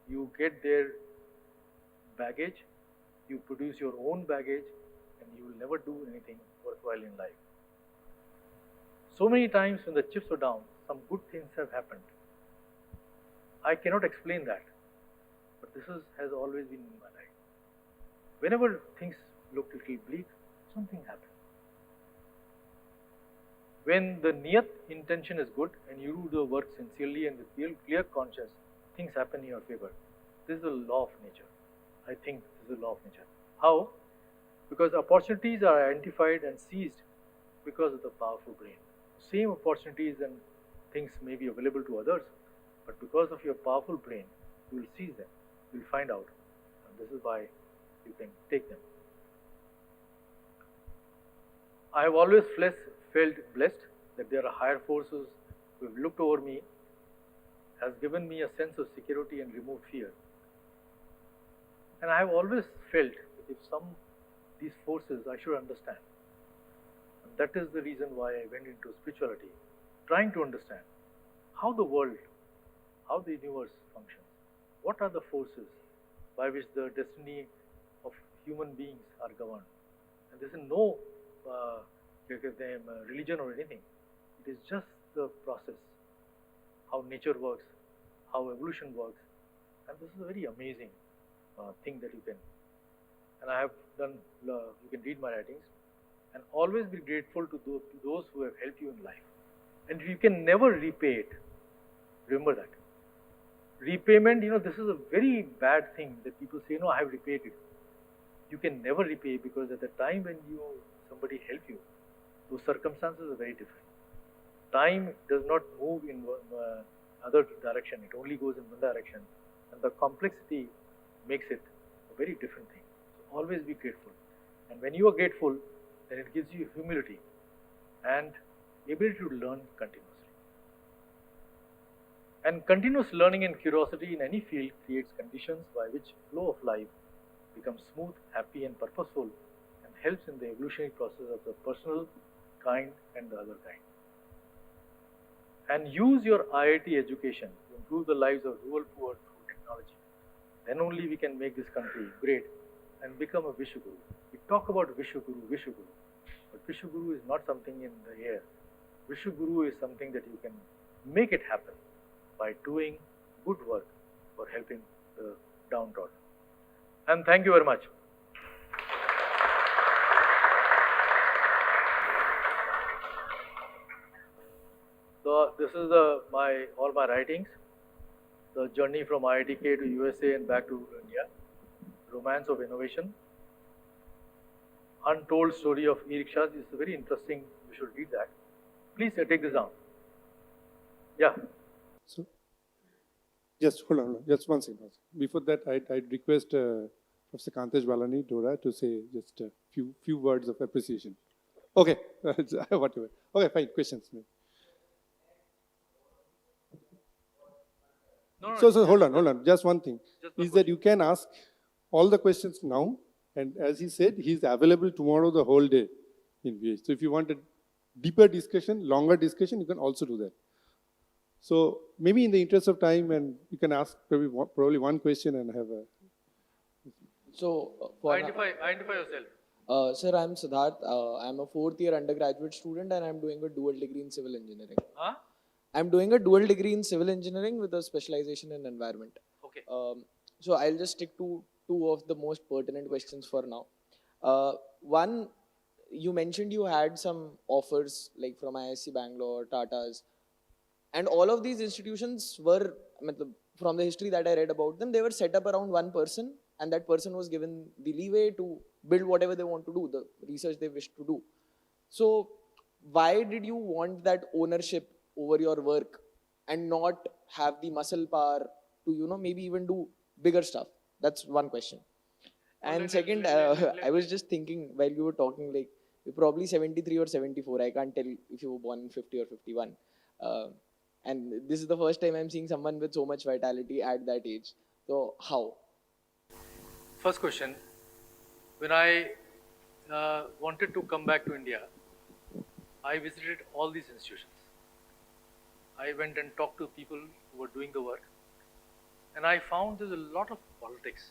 you get their baggage, you produce your own baggage, and you will never do anything worthwhile in life. So many times when the chips are down, some good things have happened. I cannot explain that, but this has always been in my life. Whenever things look a little bleak, something happens. When the niyat intention is good and you do the work sincerely and with clear conscience, things happen in your favor. This is the law of nature. I think this is the law of nature. How? Because opportunities are identified and seized because of the powerful brain. Same opportunities and things may be available to others, but because of your powerful brain, you will seize them. You will find out. And this is why you can take them. I have always felt blessed that there are higher forces who have looked over me, has given me a sense of security and removed fear. And I have always felt that if these forces I should understand. And that is the reason why I went into spirituality, trying to understand how the world, how the universe functions. What are the forces by which the destiny of human beings are governed? And there is no religion or anything. It is just the process, how nature works, how evolution works. And this is a very amazing thing that you can. And I have done, you can read my writings, and always be grateful to those who have helped you in life. And you can never repay it. Remember that. Repayment, this is a very bad thing that people say, no, I have repaid it. You can never repay because at the time when somebody helped you, those circumstances are very different. Time does not move in other direction. It only goes in one direction. And the complexity makes it a very different thing. So always be grateful. And when you are grateful, then it gives you humility and ability to learn continuously. And continuous learning and curiosity in any field creates conditions by which flow of life becomes smooth, happy and purposeful and helps in the evolutionary process of the personal kind and the other kind. And use your IIT education to improve the lives of rural poor through technology. Then only we can make this country great and become a Vishwaguru. We talk about Vishwaguru, but Vishwaguru is not something in the air. Vishwaguru is something that you can make it happen by doing good work for helping the downtrodden. And thank you very much. So this is all my writings. The journey from IITK to USA and back to India. Romance of Innovation. Untold story of e-rickshaws. It's very interesting. You should read that. Please take this down. Yeah. So, just hold on, just one second. Before that, I'd request Professor Kantesh Balani, Dora, to say just a few words of appreciation. Okay, whatever. Okay, fine. Questions, maybe. No, So hold on. Just one thing Just one is that you can ask all the questions now, and as he said, he's available tomorrow the whole day in VH. So if you want a deeper discussion, longer discussion, you can also do that. So maybe in the interest of time, and you can ask probably one question and have a. So, Identify yourself. sir, I'm Siddharth. I'm a fourth year undergraduate student and I'm doing a dual degree in civil engineering. Huh? I'm doing a dual degree in civil engineering with a specialization in environment. Okay. So I'll just stick to two of the most pertinent questions for now. One, you mentioned you had some offers like from ISC Bangalore, Tata's, and all of these institutions were, from the history that I read about them, they were set up around one person, and that person was given the leeway to build whatever they want to do, the research they wish to do. So, why did you want that ownership over your work and not have the muscle power to, maybe even do bigger stuff? That's one question. And second, I was just thinking while you were talking, like, you're probably 73 or 74. I can't tell if you were born in 50 or 51. And this is the first time I'm seeing someone with so much vitality at that age. So, how? First question. When I wanted to come back to India, I visited all these institutions. I went and talked to people who were doing the work, and I found there's a lot of politics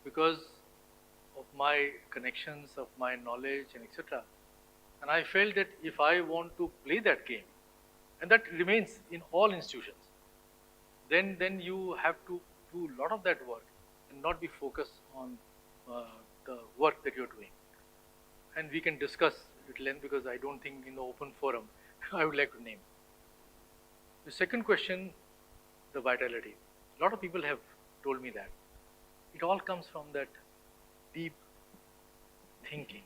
because of my connections, of my knowledge, and etc. And I felt that if I want to play that game, and that remains in all institutions, then you have to do a lot of that work and not be focused on the work that you're doing. And we can discuss at length because I don't think in the open forum I would like to name. The second question, the vitality. A lot of people have told me that. It all comes from that deep thinking,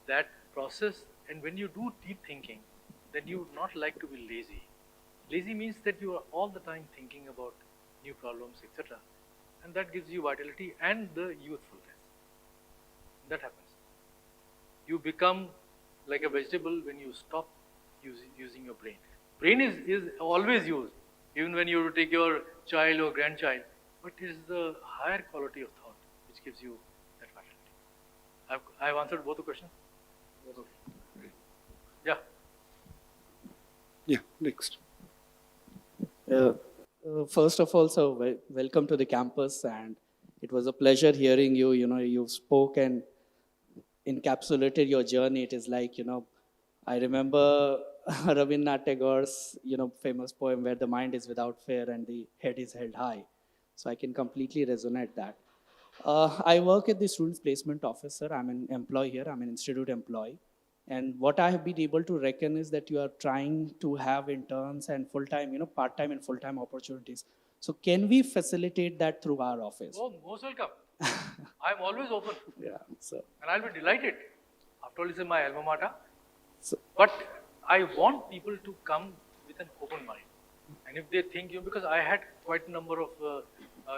that process. And when you do deep thinking, then you would not like to be lazy. Lazy means that you are all the time thinking about new problems, etc. And that gives you vitality and the youthfulness. That happens. You become like a vegetable when you stop using your brain. Brain is always used, even when you take your child or grandchild, but it is the higher quality of thought which gives you that vitality. I've answered both the questions? Okay. Yeah. Yeah, next. First of all, sir, welcome to the campus, and it was a pleasure hearing you. You spoke and encapsulated your journey. It is like, I remember Rabindranath Tagore's, famous poem where the mind is without fear and the head is held high. So I can completely resonate that. I work at the Students Placement Office, sir. I'm an employee here. I'm an institute employee. And what I have been able to reckon is that you are trying to have interns and full-time, part-time and full-time opportunities. So can we facilitate that through our office? Oh, most welcome. I'm always open. Yeah, so. And I'll be delighted. After all, it's in my alma mater. So, but I want people to come with an open mind. And if they think, because I had quite a number of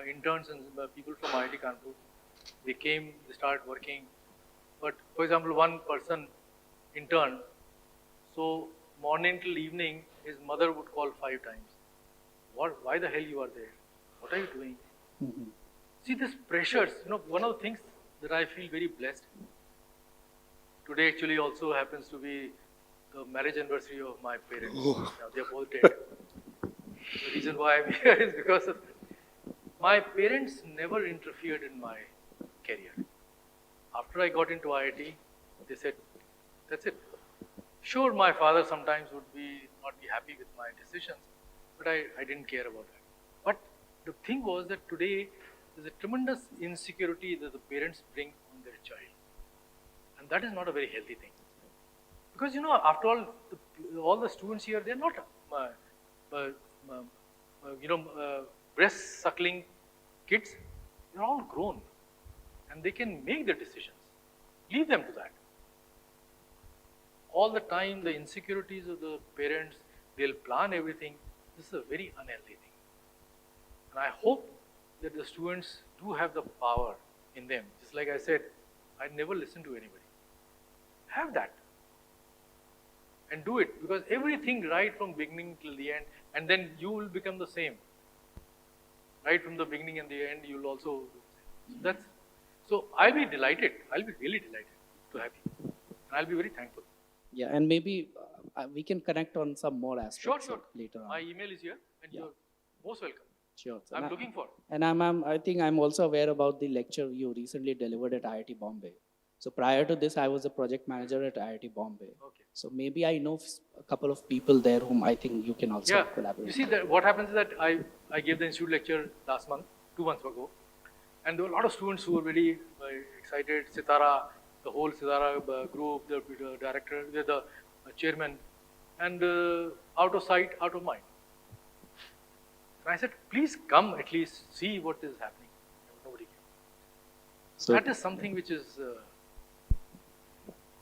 interns and people from IIT Kanpur. They came, they started working. But for example, one person, intern, so morning till evening, his mother would call 5 times. Why the hell you are there? What are you doing? mm-hmm. See, this pressures, one of the things that I feel very blessed. Today actually also happens to be the marriage anniversary of my parents. Oh. Now they're both dead. The reason why I'm here is because of my parents never interfered in my career. After I got into IIT, they said, that's it. Sure, my father sometimes would not be happy with my decisions, but I didn't care about that. But the thing was that today there's a tremendous insecurity that the parents bring on their child. And that is not a very healthy thing. Because, after all the students here, they're not, breast suckling kids. They're all grown. And they can make their decisions. Leave them to that. All the time, the insecurities of the parents, they'll plan everything. This is a very unhealthy thing. And I hope that the students do have the power in them. Just like I said, I never listen to anybody. Have that. and do it, because everything right from beginning till the end, and then you will become the same. Right from the beginning and the end, you will also do the same. So I'll be delighted. I'll be really delighted to have you. And I'll be very thankful. Yeah, and maybe we can connect on some more aspects Sure. later on. My email is here, and Yeah. you're most welcome. Sure. So I'm looking for. And I think I'm also aware about the lecture you recently delivered at IIT Bombay. So prior to this, I was a project manager at IIT Bombay. Okay. So maybe I know a couple of people there whom I think you can also collaborate. You see, that what happens is that I gave the institute lecture last month, 2 months ago, and there were a lot of students who were very excited. Sitara, the whole Sitara group, the director, the chairman, and out of sight, out of mind. And I said, please come at least see what is happening. Nobody came. So that is something which is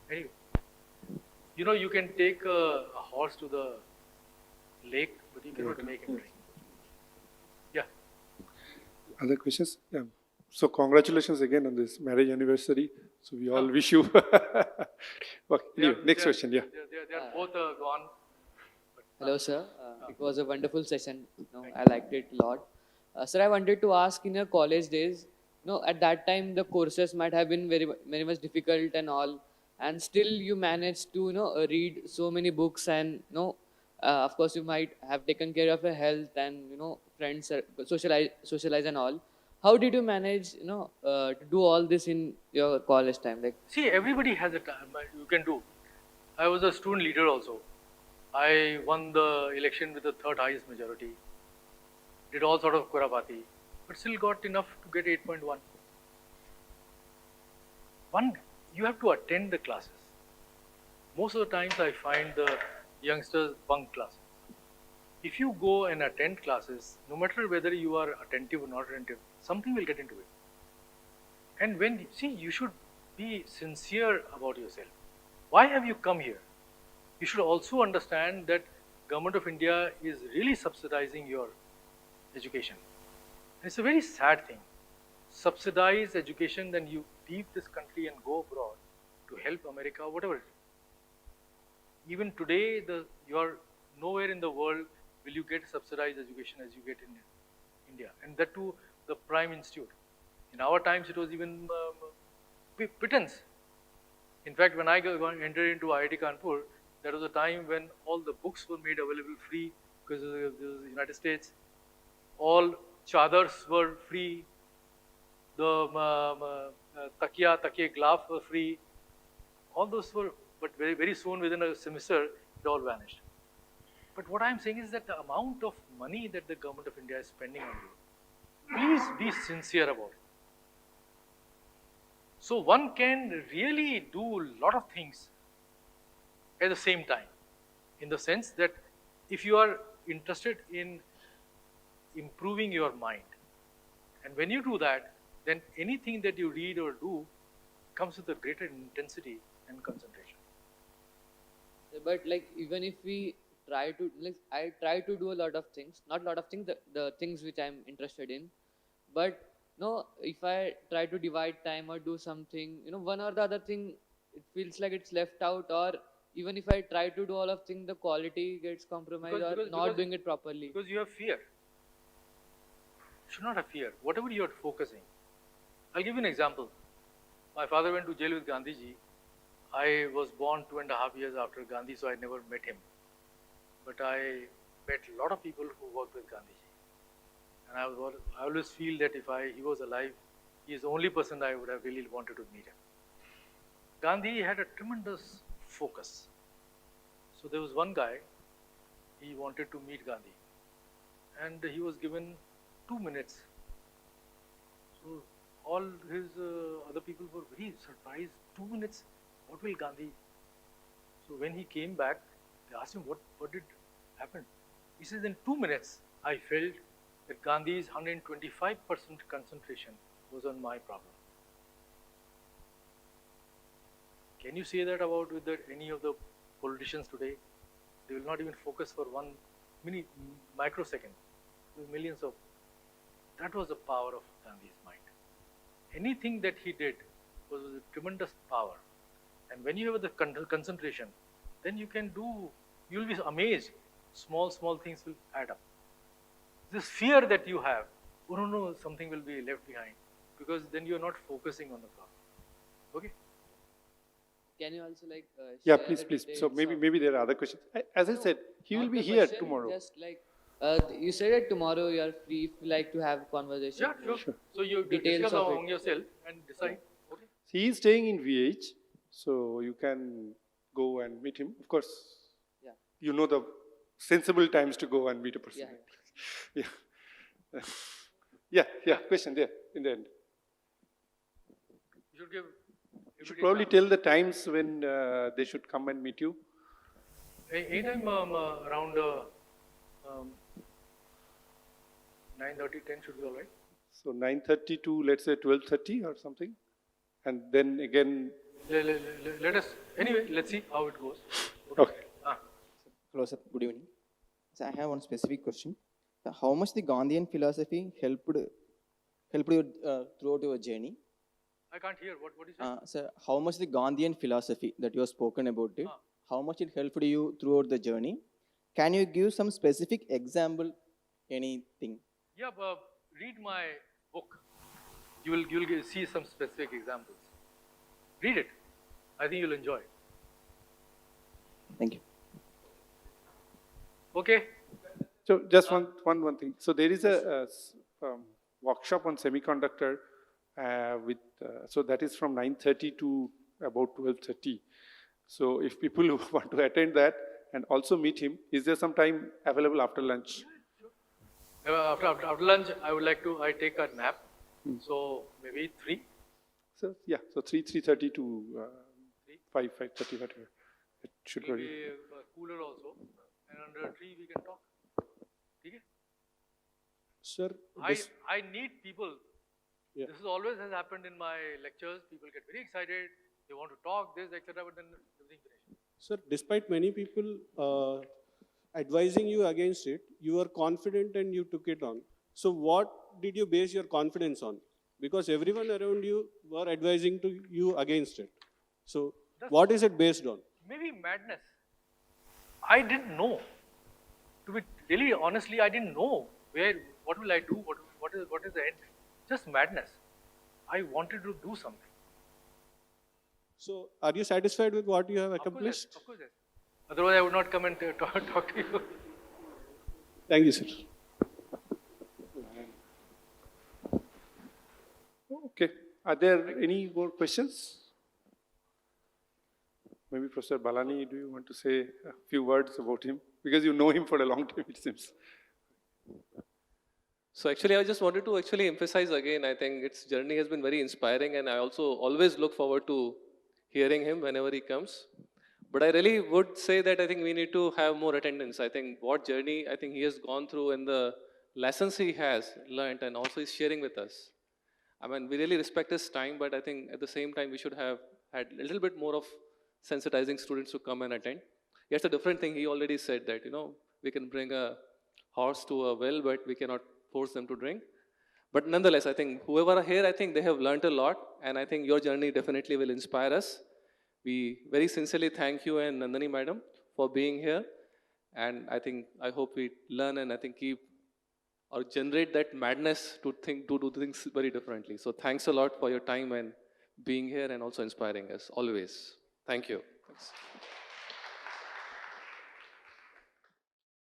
anyway. You know, you can take a horse to the lake, but you cannot make him drink. Yeah. Other questions? Yeah. So congratulations again on this marriage anniversary. So we all wish you. Okay, anyway, next question. Yeah. They are both gone. Hello, sir. It was a wonderful session. I liked it a lot. Sir, I wanted to ask, in your college days, at that time the courses might have been very much difficult and all, and still you managed to read so many books, and of course you might have taken care of your health and friends, socialize and all. How did you manage to do all this in your college time? Like, See, everybody has a time you can do. I was a student leader also. I won the election with the third highest majority. Did all sort of kurapati, but still got enough to get 8.1. You have to attend the classes. Most of the times I find the youngsters bunk classes. If you go and attend classes, no matter whether you are attentive or not attentive, something will get into it. And you should be sincere about yourself. Why have you come here? You should also understand that Government of India is really subsidizing your education. And it's a very sad thing. Subsidize education, then you leave this country and go abroad to help America, whatever. Even today, you are nowhere in the world will you get subsidized education as you get in India, and that too the Prime Institute. In our times, it was even pittance. In fact, when I entered into IIT Kanpur, that was a time when all the books were made available free because of the United States. All chadars were free. The takiya glove were free. All those were, but very soon within a semester, it all vanished. But what I'm saying is that the amount of money that the Government of India is spending on you, please be sincere about it. So one can really do a lot of things at the same time, in the sense that if you are interested in improving your mind, and when you do that, then anything that you read or do comes with a greater intensity and concentration. but like, even if we try to, like, I try to do a lot of things, not a lot of things, the things which I'm interested in, but if I try to divide time or do something, one or the other thing, it feels like it's left out, or even if I try to do all of things, the quality gets compromised or not doing it properly. Because you have fear. You should not have fear. Whatever you are focusing. I'll give you an example. My father went to jail with Gandhiji. I was born 2.5 years after Gandhi, so I never met him. But I met a lot of people who worked with Gandhiji. And I always feel that if he was alive, he is the only person I would have really wanted to meet him. Gandhi had a tremendous focus. So there was one guy, he wanted to meet Gandhi. And he was given 2 minutes. So all his other people were very surprised. 2 minutes? What will Gandhi? So when he came back, they asked him what did happen. He says, in 2 minutes, I felt that Gandhi's 125% concentration was on my problem. Can you say that about any of the politicians today? They will not even focus for 1 microsecond. With millions of. That was the power of Gandhi's mind. Anything that he did was with tremendous power. And when you have the concentration, then you can do, you'll be amazed. Small things will add up. This fear that you have, oh no, something will be left behind, because then you're not focusing on the craft. Okay? Can you also like Yeah, share please, the please. So details maybe of- maybe there are other questions. As I No, said, he will not be the here question, tomorrow. Just like you said that tomorrow you are free if you like to have conversation. Yeah, sure. So you Details discuss of it. among yourself and decide. Okay? He is staying in VH, so you can go and meet him. Of course, Yeah. you know the sensible times to go and meet a person. Yeah. Yeah. Yeah. Question there in the end. You should give. You should probably tell the times when they should come and meet you. Anytime around 9:30, 10 should be all right. So 9:30 to let's say 12:30 or something, and then again. Let us, anyway, let's see how it goes. Okay. Hello, sir. Good evening. So I have one specific question. So how much the Gandhian philosophy helped you throughout your journey? I can't hear what is it. Sir, how much the Gandhian philosophy that you have spoken about it, how much it helped you throughout the journey? Can you give some specific example, anything? Yeah, read my book. You'll see some specific examples. Read it. I think you'll enjoy it. Thank you. Okay. So just one thing. So there is a workshop on semiconductor with so that is from 9:30 to about 12:30. So if people who want to attend that and also meet him, is there some time available after lunch? After lunch, I would like to. I take a nap. So maybe 3. So yeah, so 3:30 to 5:30 whatever. It should It will be. be cooler also, and under a tree we can talk. Okay? Sir, I need people. Yeah. This is always has happened in my lectures. People get very excited. They want to talk this, etc. But then everything finishes. sir, despite many people advising you against it, you are confident and you took it on. So what did you base your confidence on? Because everyone around you were advising to you against it. So what is it based on? Maybe madness. I didn't know. To be really honestly, I didn't know what will I do, what is the end. Just madness. I wanted to do something. So are you satisfied with what you have accomplished? Of course, yes. Otherwise, I would not come and talk to you. Thank you, sir. Okay. Are there any more questions? Maybe Professor Balani, do you want to say a few words about him? Because you know him for a long time, it seems. So actually, I just wanted to actually emphasize again, I think its journey has been very inspiring, and I also always look forward to hearing him whenever he comes. But I really would say that I think we need to have more attendance. I think what journey I think he has gone through and the lessons he has learned and also is sharing with us. I mean, we really respect his time, but I think at the same time we should have had a little bit more of sensitizing students to come and attend. Yes, a different thing. He already said that, we can bring a horse to a well, but we cannot force them to drink. But nonetheless, I think whoever are here, I think they have learned a lot, and I think your journey definitely will inspire us. We very sincerely thank you and Nandani madam for being here. And I hope we learn and I think keep or generate that madness to do things very differently. So thanks a lot for your time and being here and also inspiring us always. Thank you. Thanks.